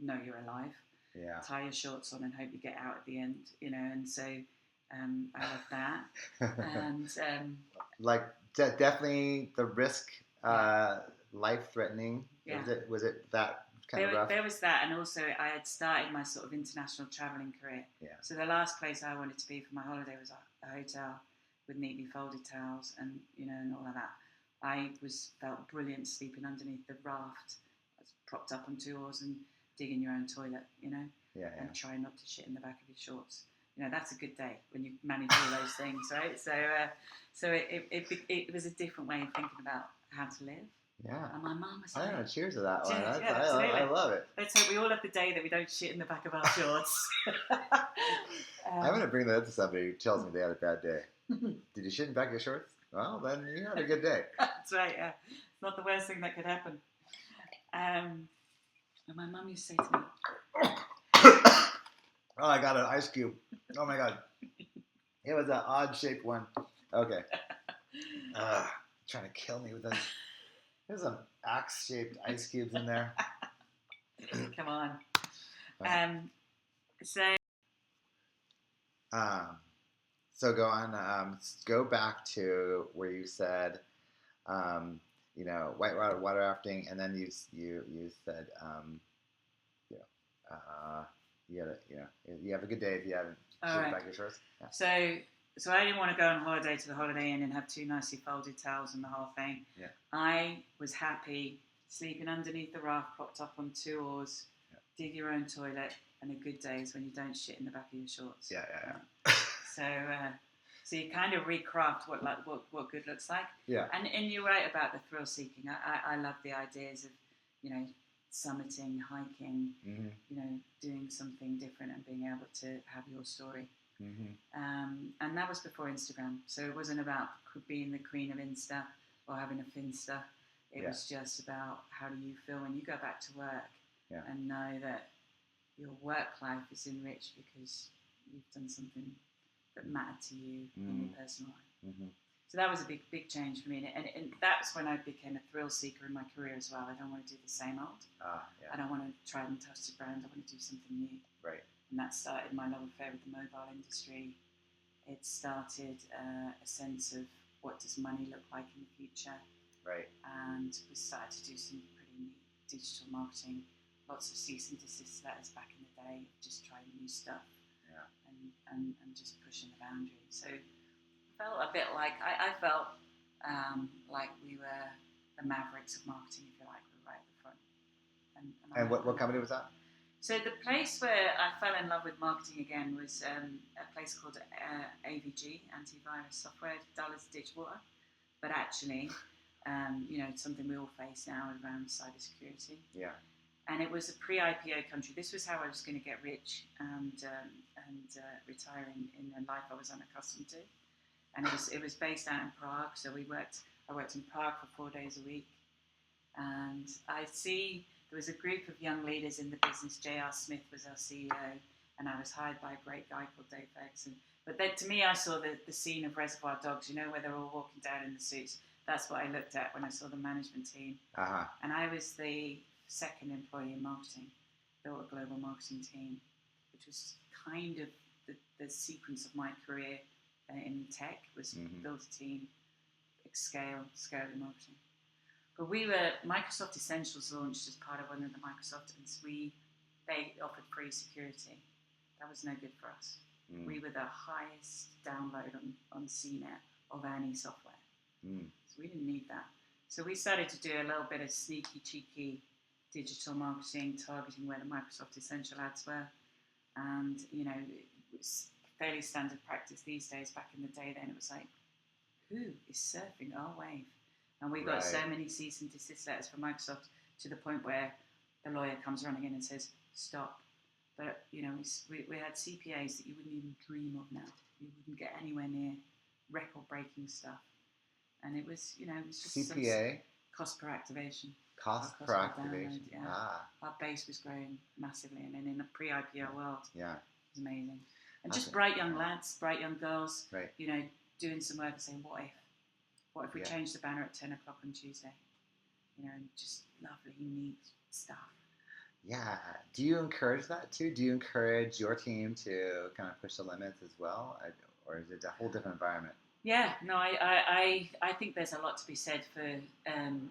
know you're alive. Yeah. Tie your shorts on and hope you get out at the end, And so I love that. And definitely the risk, life-threatening. Yeah. Was it that kind of rough? There was that, and also I had started my sort of international travelling career. Yeah. So the last place I wanted to be for my holiday was a hotel with neatly folded towels and and all of that. I felt brilliant sleeping underneath the raft, propped up on 2 oars and digging your own toilet, and trying not to shit in the back of your shorts. That's a good day when you manage all those things, right? So it was a different way of thinking about how to live. Yeah. And my mum was I like, don't know, cheers to that one. I love it. Let's hope we all have the day that we don't shit in the back of our shorts. I'm going to bring that up to somebody who tells me they had a bad day. Did you shit in the back of your shorts? Well, then you had a good day. That's right, yeah. It's not the worst thing that could happen. And my mum used to say to me... Oh, I got an ice cube. Oh, my God. It was an odd-shaped one. Okay. Trying to kill me with this. There's some axe-shaped ice cubes in there. Come on. So go on. Go back to where you said, whitewater rafting, and then you said, you have a good day if you haven't shit back your shorts. Yeah. So I didn't want to go on holiday to the Holiday Inn and have 2 nicely folded towels and the whole thing. Yeah. I was happy sleeping underneath the raft, propped up on 2 oars, dig your own toilet, and a good day is when you don't shit in the back of your shorts. Yeah. So you kind of recraft what good looks like. Yeah. And you're right about the thrill seeking. I love the ideas of, summiting, hiking, doing something different and being able to have your story. Mm-hmm. And that was before Instagram. So it wasn't about being the queen of Insta or having a Finsta. It was just about how do you feel when you go back to work and know that your work life is enriched because you've done something that mattered to you in your personal life. Mm-hmm. So that was a big change for me. And that's when I became a thrill seeker in my career as well. I don't want to do the same old. I don't want to try and toast a brand. I want to do something new. Right. And that started my love affair with the mobile industry. It started a sense of what does money look like in the future. Right. And we started to do some pretty neat digital marketing. Lots of cease and desist letters back in the day, just trying new stuff. Yeah. And just pushing the boundary. So I felt a bit like, I felt like we were the mavericks of marketing, if you like. We were right at the front. And what company was that? So the place where I fell in love with marketing again was a place called AVG, Antivirus Software, dull as ditch water. But actually, it's something we all face now around cybersecurity. Yeah. And it was a pre-IPO country. This was how I was going to get rich and retire in a life I was unaccustomed to. and it was based out in Prague. So I worked in Prague for 4 days a week, and there was a group of young leaders in the business. J.R. Smith was our CEO, and I was hired by a great guy called Dave Ferguson. But then, to me, I saw the scene of Reservoir Dogs, where they're all walking down in the suits. That's what I looked at when I saw the management team. Uh-huh. And I was the second employee in marketing, built a global marketing team, which was kind of the sequence of my career in tech, was build a team, scale the marketing. But Microsoft Essentials launched as part of one of the Microsoft, and they offered free security. That was no good for us. We were the highest download on CNET of any software. So we didn't need that. So we started to do a little bit of sneaky, cheeky digital marketing, targeting where the Microsoft Essential ads were. And, it was fairly standard practice these days. Back in the day then, it was like, who is surfing our wave? And we got so many cease and desist letters from Microsoft to the point where the lawyer comes running in and says, stop. But, we had CPAs that you wouldn't even dream of now. You wouldn't get anywhere near record-breaking stuff. And it was just CPA? Cost per activation. Cost per activation. Download, yeah. Our base was growing massively. And then in the pre-IPO world, it was amazing. And just bright young lads, bright young girls, doing some work and saying, what if we change the banner at 10 o'clock on Tuesday? And just lovely, neat stuff. Yeah. Do you encourage that too? Do you encourage your team to kind of push the limits as well? Or is it a whole different environment? Yeah, no, I think there's a lot to be said for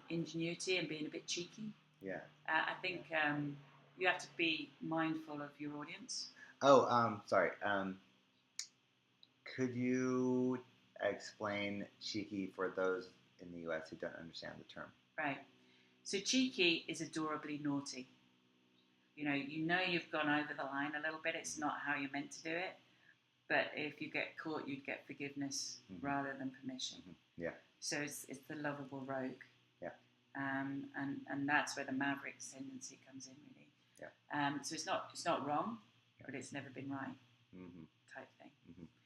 ingenuity and being a bit cheeky. Yeah. I think you have to be mindful of your audience. Oh, sorry. Could you explain cheeky for those in the US who don't understand the term? Right. So cheeky is adorably naughty. You've gone over the line a little bit. It's not how you're meant to do it. But if you get caught, you'd get forgiveness rather than permission. Yeah. So it's the lovable rogue. Yeah. And that's where the Maverick's tendency comes in, really. Yeah. So it's not wrong, but it's never been right, type thing.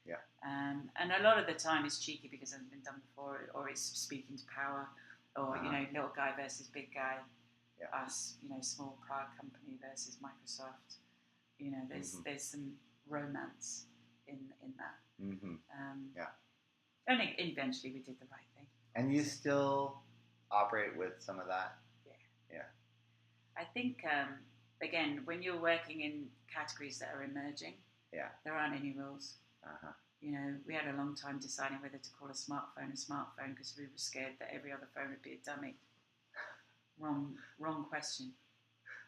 Yeah. And a lot of the time it's cheeky because it hasn't been done before, or it's speaking to power, or little guy versus big guy. Yeah. Us, small Prague company versus Microsoft. There's some romance in that. And eventually we did the right thing. And you still operate with some of that? Yeah. I think, again, when you're working in categories that are emerging, there aren't any rules. We had a long time deciding whether to call a smartphone because we were scared that every other phone would be a dummy. Wrong question,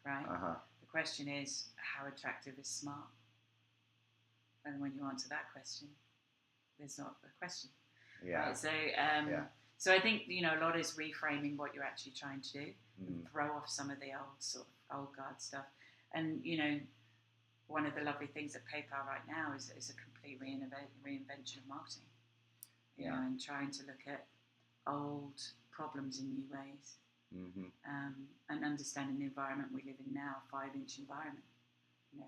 right? The question is, how attractive is smart? And when you answer that question, there's not a question. Yeah. Right? So I think a lot is reframing what you're actually trying to do, and throw off some of the old guard stuff. And one of the lovely things at PayPal right now is a complete reinvention of marketing. And trying to look at old problems in new ways. And understanding the environment we live in now, 5-inch environment.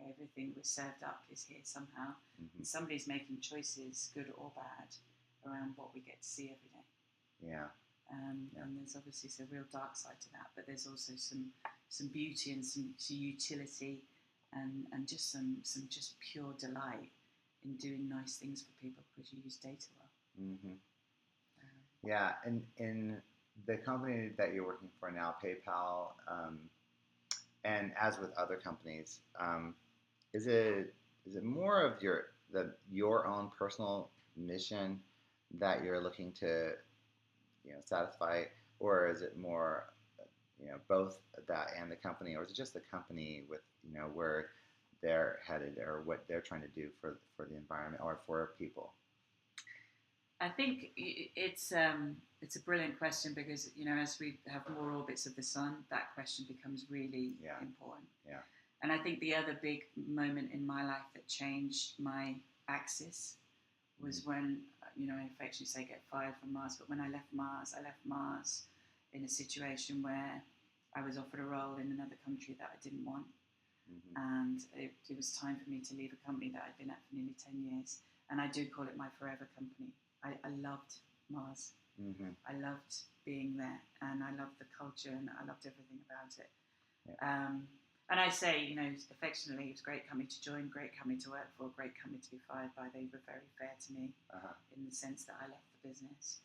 Everything we're served up is here somehow. And somebody's making choices, good or bad, around what we get to see every day. And there's obviously a real dark side to that, but there's also some beauty and some utility and just some just pure delight in doing nice things for people because you use data well. Yeah, and in the company that you're working for now, PayPal, and as with other companies, is it more of your own personal mission that you're looking to satisfy, or is it more both that and the company, or is it just the company with where they're headed or what they're trying to do for the environment or for people? I think it's a brilliant question because as we have more orbits of the sun, that question becomes really important. Yeah. And I think the other big moment in my life that changed my axis was when I affectionately say get fired from Mars, but when I left Mars in a situation where I was offered a role in another country that I didn't want, and it was time for me to leave a company that I'd been at for nearly 10 years, and I do call it my forever company. I loved Mars. Mm-hmm. I loved being there, and I loved the culture, and I loved everything about it. Yeah. And I say, you know, affectionately, it was a great company to join, great company to work for, great company to be fired by. They were very fair to me in the sense that I left the business.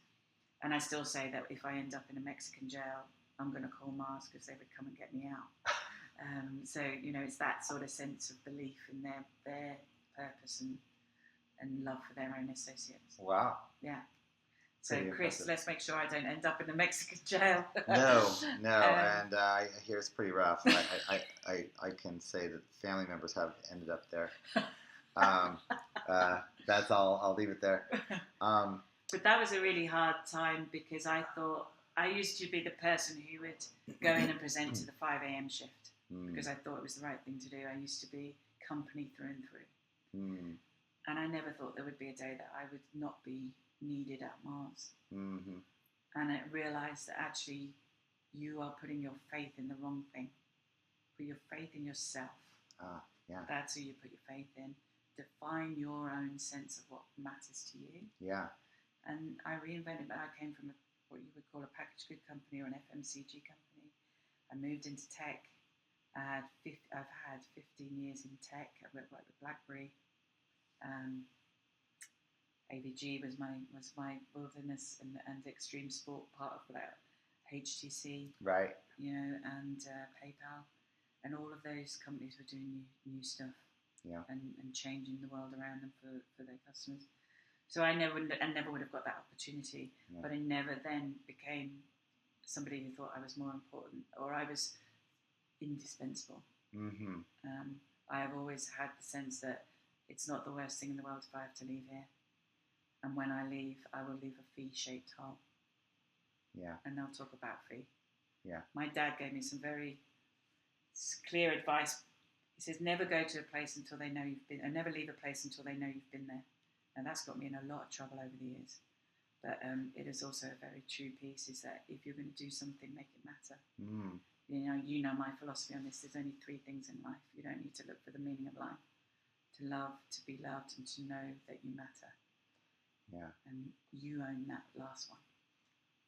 And I still say that if I end up in a Mexican jail, I'm going to call Mars because they would come and get me out. So, you know, it's that sort of sense of belief in their purpose and love for their own associates. Wow. Yeah. So, Pretty Chris, impressive. let's make sure I don't end up in a Mexican jail. No, and I hear it's pretty rough. I can say that family members have ended up there. That's all. I'll leave it there. But that was a really hard time because I thought I used to be the person who would go in and present to the 5 a.m. shift because I thought it was the right thing to do. I used to be company through and through. And I never thought there would be a day that I would not be needed at Mars. Mm-hmm. And I realised that actually you are putting your faith in the wrong thing. Put your faith in yourself. Yeah. That's who you put your faith in. Define your own sense of what matters to you. Yeah. And I reinvented, but I came from what you would call a packaged good company or an FMCG company. I moved into tech. I've had 15 years in tech. I worked with BlackBerry. AVG was my wilderness and extreme sport part of that. HTC, right? You know, and PayPal, and all of those companies were doing new stuff, yeah, and changing the world around them for their customers. So I never would have got that opportunity, but I never then became somebody who thought I was more important or I was indispensable. Mm-hmm. I have always had the sense that it's not the worst thing in the world if I have to leave here. And when I leave, I will leave a fee-shaped hole. Yeah. And they'll talk about fee. Yeah. My dad gave me some very clear advice. He says, never go to a place until they know you've been, and never leave a place until they know you've been there. And that's got me in a lot of trouble over the years. But it is also a very true piece, is that if you're going to do something, make it matter. Mm. You know my philosophy on this. There's only 3 things in life. You don't need to look for the meaning of life. To love, to be loved, and to know that you matter. Yeah. And you own that last one.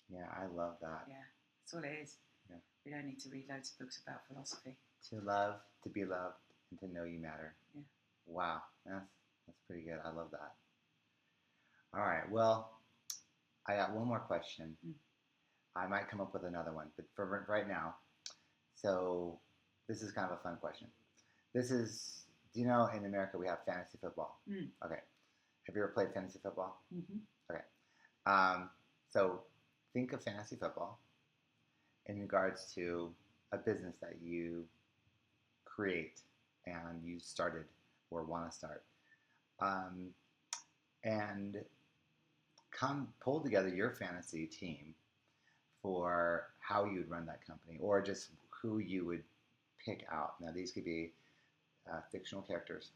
Yeah, I love that. Yeah, that's all it is. Yeah. We don't need to read loads of books about philosophy. To love, to be loved, and to know you matter. Yeah. Wow, that's pretty good. I love that. All right, well, I got one more question. I might come up with another one, but for right now, so this is kind of a fun question. This is, do you know in America we have fantasy football? Okay. Have you ever played fantasy football? Mm-hmm. Okay. So think of fantasy football in regards to a business that you create and you started or want to start. And pull together your fantasy team for how you'd run that company or just who you would pick out. Now, these could be fictional characters,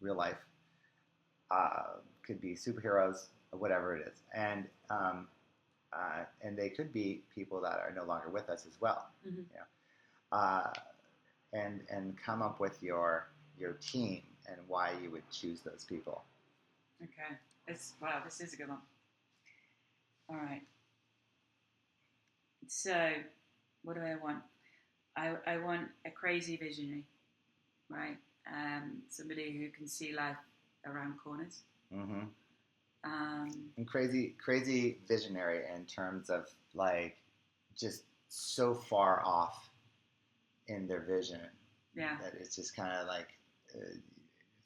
real life, could be superheroes, whatever it is, and they could be people that are no longer with us as well. Mm-hmm. You know? And come up with your team and why you would choose those people. Okay, wow, this is a good one. All right. So, what do I want? I want a crazy visionary, right? Somebody who can see life around corners. Mm-hmm. And crazy visionary in terms of like just so far off in their vision. Yeah. That it's just kind of like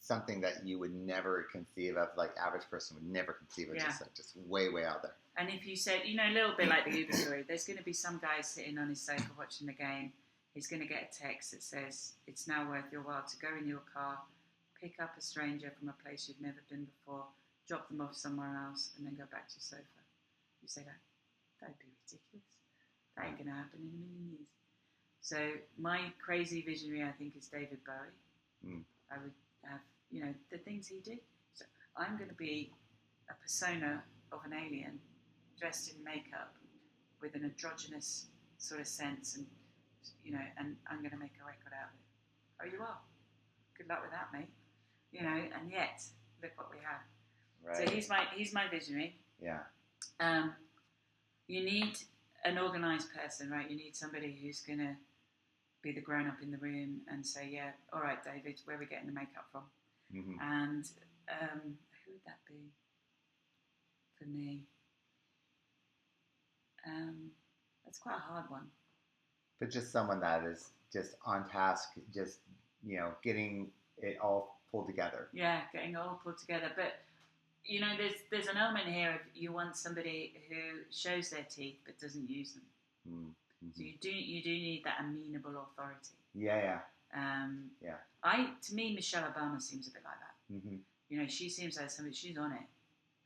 something that you would never conceive of, like average person would never conceive of, just way out there. And if you said, a little bit like the Uber story, there's going to be some guy sitting on his sofa watching the game. He's going to get a text that says, it's now worth your while to go in your car, pick up a stranger from a place you've never been before, drop them off somewhere else, and then go back to your sofa. You say that? That'd be ridiculous. That ain't going to happen in a million years. So my crazy visionary, I think, is David Bowie. I would have, the things he did. So I'm going to be a persona of an alien dressed in makeup with an androgynous sort of sense, and and I'm going to make a record out of it. Oh, you are? Good luck with that, mate. And yet look what we have. Right. So he's my visionary. Yeah. You need an organised person, right? You need somebody who's going to be the grown-up in the room and say, yeah, all right, David, where are we getting the makeup from? Mm-hmm. And who would that be for me? That's quite a hard one. But just someone that is just on task, just, getting it all pulled together. Yeah, getting it all pulled together. But, there's an element here of you want somebody who shows their teeth but doesn't use them. Mm-hmm. So you do need that amenable authority. Yeah. To me, Michelle Obama seems a bit like that. Mm-hmm. She seems like somebody, she's on it.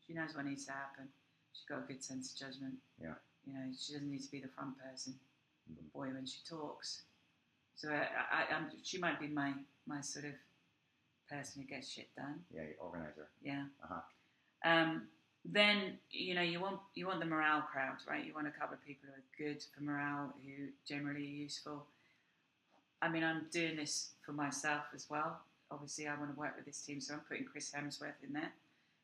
She knows what needs to happen. She's got a good sense of judgment. Yeah. She doesn't need to be the front person. Mm-hmm. Boy, when she talks. So she might be my sort of person who gets shit done. Yeah, organizer. Yeah. Uh-huh. Then you want the morale crowd, right? You want a couple of people who are good for morale, who generally are useful. I mean, I'm doing this for myself as well. Obviously, I want to work with this team, so I'm putting Chris Hemsworth in there.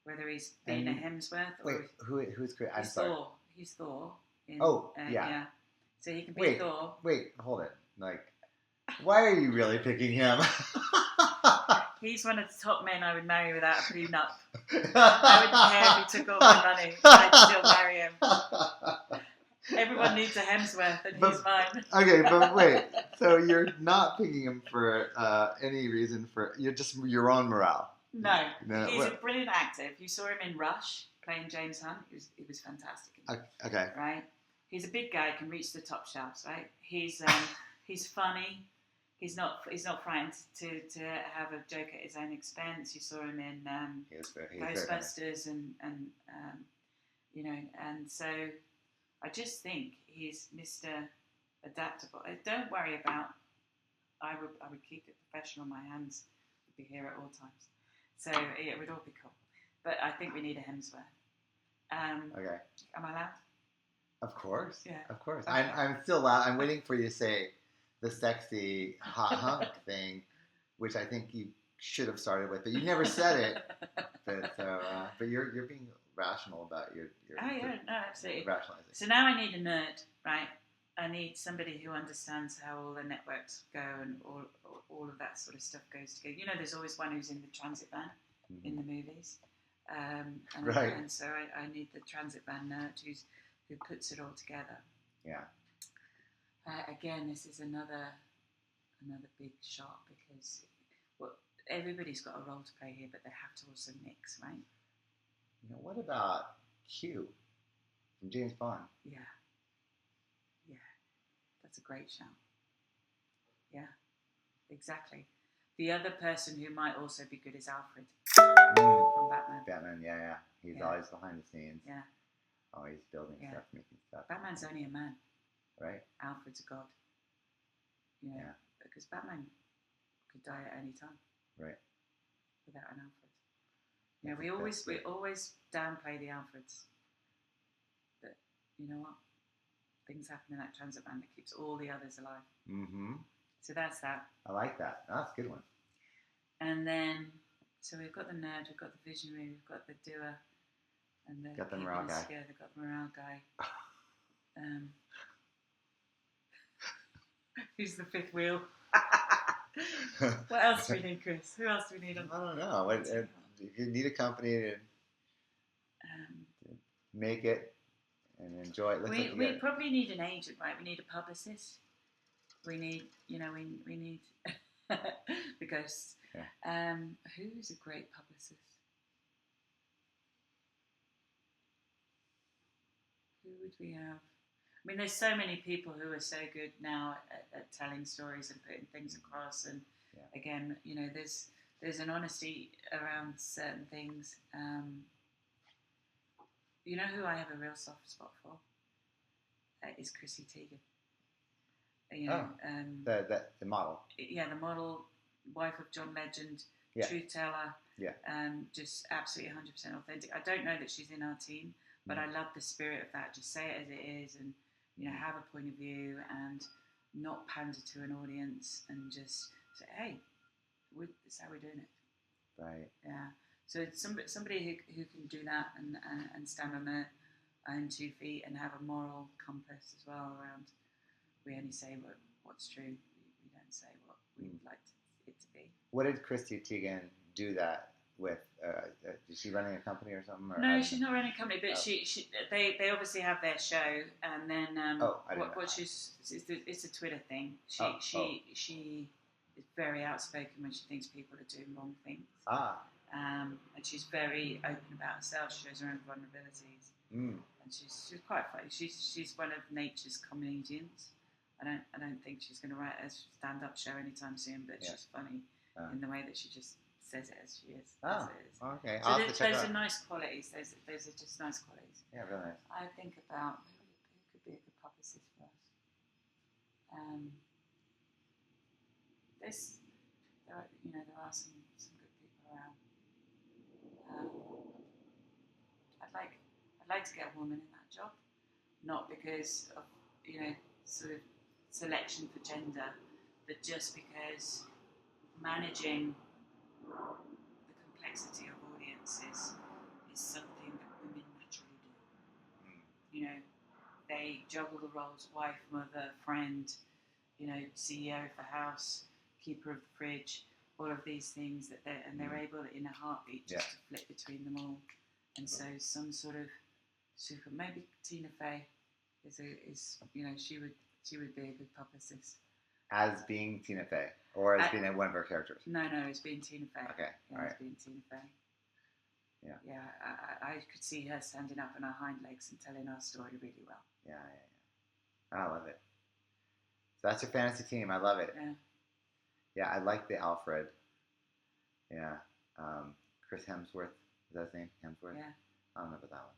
Whether he's being a Hemsworth or who's Chris? I'm he's sorry. Thor. He's Thor. Yeah. So he can be Thor. Wait, hold it. Like, why are you really picking him? He's one of the top men I would marry without a prenup. I wouldn't care if he took all my money. I'd still marry him. Everyone needs a Hemsworth, and he's mine. Okay, but wait. So you're not picking him for any reason your own morale. No, he's a brilliant actor. If you saw him in Rush playing James Hunt, he was fantastic. Okay. Right. He's a big guy, can reach the top shelves. Right. He's funny. He's not frightened to have a joke at his own expense. You saw him in Ghostbusters and so I just think he's Mr. Adaptable. Don't worry about. I would keep it professional. My hands would be here at all times. So it would all be cool. But I think we need a Hemsworth. Okay. Am I allowed? Of course. Yeah. Of course. Okay. I'm still loud. I'm waiting for you to say the sexy hot hunk thing, which I think you should have started with, but you never said it. But you're being rational about your absolutely rationalizing. So now I need a nerd, right? I need somebody who understands how all the networks go and all of that sort of stuff goes together. There's always one who's in the transit van in the movies, right? And so I need the transit van nerd who puts it all together. Yeah. Again, this is another big shot because everybody's got a role to play here, but they have to also mix, right? What about Q from James Bond? Yeah, that's a great shout. Yeah, exactly. The other person who might also be good is Alfred from Batman. Batman, yeah. He's always behind the scenes. Yeah. Always building stuff, making stuff. Batman's only a man. Right. Alfred's a god. Yeah. Because Batman could die at any time. Right. Without an Alfred. We always downplay the Alfreds. But you know what? Things happen in that transit van that keeps all the others alive. Mm-hmm. So that's that. I like that. That's a good one. And then, so we've got the nerd, we've got the visionary, we've got the doer, and got the morale guy. Yeah, they've got the morale guy. Who's the fifth wheel? What else do we need, Chris? Who else do we need? I don't know. You need a company to make it and enjoy it. We probably need an agent, right? We need a publicist. We need, we need the ghosts. Yeah. Who's a great publicist? Who would we have? I mean, there's so many people who are so good now at telling stories and putting things across. And again, there's an honesty around certain things. You know who I have a real soft spot for? Is Chrissy Teigen. The model. Yeah, the model, wife of John Legend, truth teller. Yeah. Just absolutely 100% authentic. I don't know that she's in our team, but I love the spirit of that. Just say it as it is, and have a point of view, and not pander to an audience, and just say, hey, this is how we're doing it. Right. Yeah. So somebody who can do that and stand on their own 2 feet and have a moral compass as well around. We only say what's true. We don't say what we would like it to be. What did Christy Teigen do that with? Is she running a company or something? Or no, she's not running a company, but they obviously have their show, and then it's a Twitter thing. She is very outspoken when she thinks people are doing wrong things. And she's very open about herself. She shows her own vulnerabilities, and she's quite funny. She's one of nature's comedians. I don't think she's going to write a stand-up show anytime soon, but she's funny in the way that she just says it as she is. Okay. So those are nice qualities. Those are just nice qualities. Yeah, really nice. I think about who could be a good publicist for us. There are some good people around. I'd like to get a woman in that job, not because of sort of selection for gender, but just because managing the complexity of audiences is something that women naturally do. They juggle the roles: wife, mother, friend, CEO of the house, keeper of the fridge, all of these things they're able in a heartbeat just to flip between them all. And so some sort of maybe Tina Fey is she would be a good publicist. As being Tina Fey, or as being one of her characters? No, as being Tina Fey. Okay, yeah, all right. As being Tina Fey. Yeah. Yeah, I could see her standing up on her hind legs and telling our story really well. Yeah. I love it. So that's your fantasy team. I love it. Yeah. Yeah, I like the Alfred. Yeah. Chris Hemsworth. Is that his name? Hemsworth? Yeah. I don't know about that one.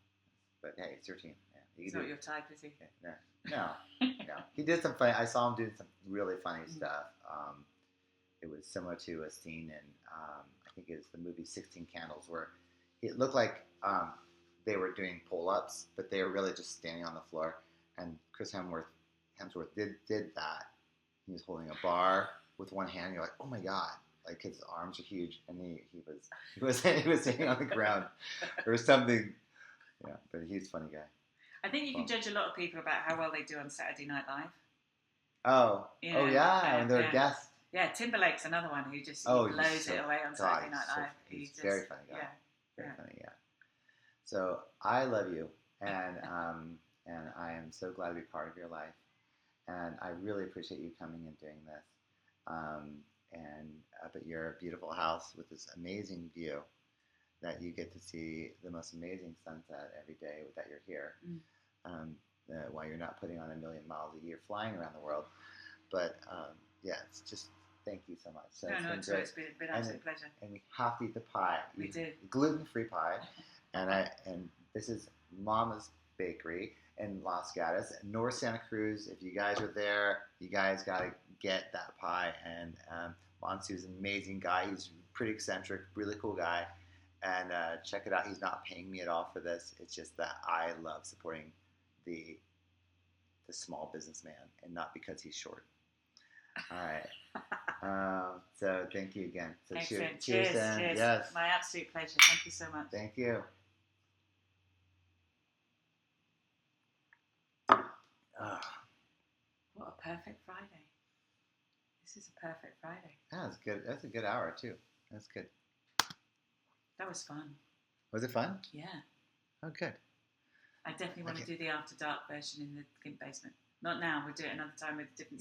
But hey, it's your team. Yeah. He's not your type, is he? Okay. No. He did some funny. I saw him doing some really funny stuff. It was similar to a scene in I think it was the movie 16 Candles, where it looked like they were doing pull-ups, but they were really just standing on the floor. And Chris Hemsworth did that. He was holding a bar with one hand. And you're like, oh my god! Like his arms are huge, and he was sitting on the ground or something. Yeah, but he's a funny guy. I think you can judge a lot of people about how well they do on Saturday Night Live. Oh, when they're guests. Yeah, Timberlake's another one who just blows it away on Saturday Night Live. He's just very funny guy. Yeah, very funny. Yeah. So I love you, and and I am so glad to be part of your life, and I really appreciate you coming and doing this. And up at your beautiful house with this amazing view, that you get to see the most amazing sunset every day that you're here. While you're not putting on 1 million miles a year flying around the world. But it's just thank you so much. So it's been an absolute pleasure. And we have to eat the pie. We do. Gluten-free pie. and this is Mama's Bakery in Los Gatos, North Santa Cruz. If you guys are there, you guys got to get that pie. And Mansu's an amazing guy. He's pretty eccentric, really cool guy. And check it out. He's not paying me at all for this. It's just that I love supporting the small businessman, and not because he's short. All right. So thank you again. So excellent. Cheers. Yes. My absolute pleasure. Thank you so much. Thank you. What a perfect Friday. This is a perfect Friday. That's good. That's a good hour too. That's good. That was fun. Was it fun? Yeah. Oh, good. I definitely want to do the After Dark version in the basement. Not now. We'll do it another time with different.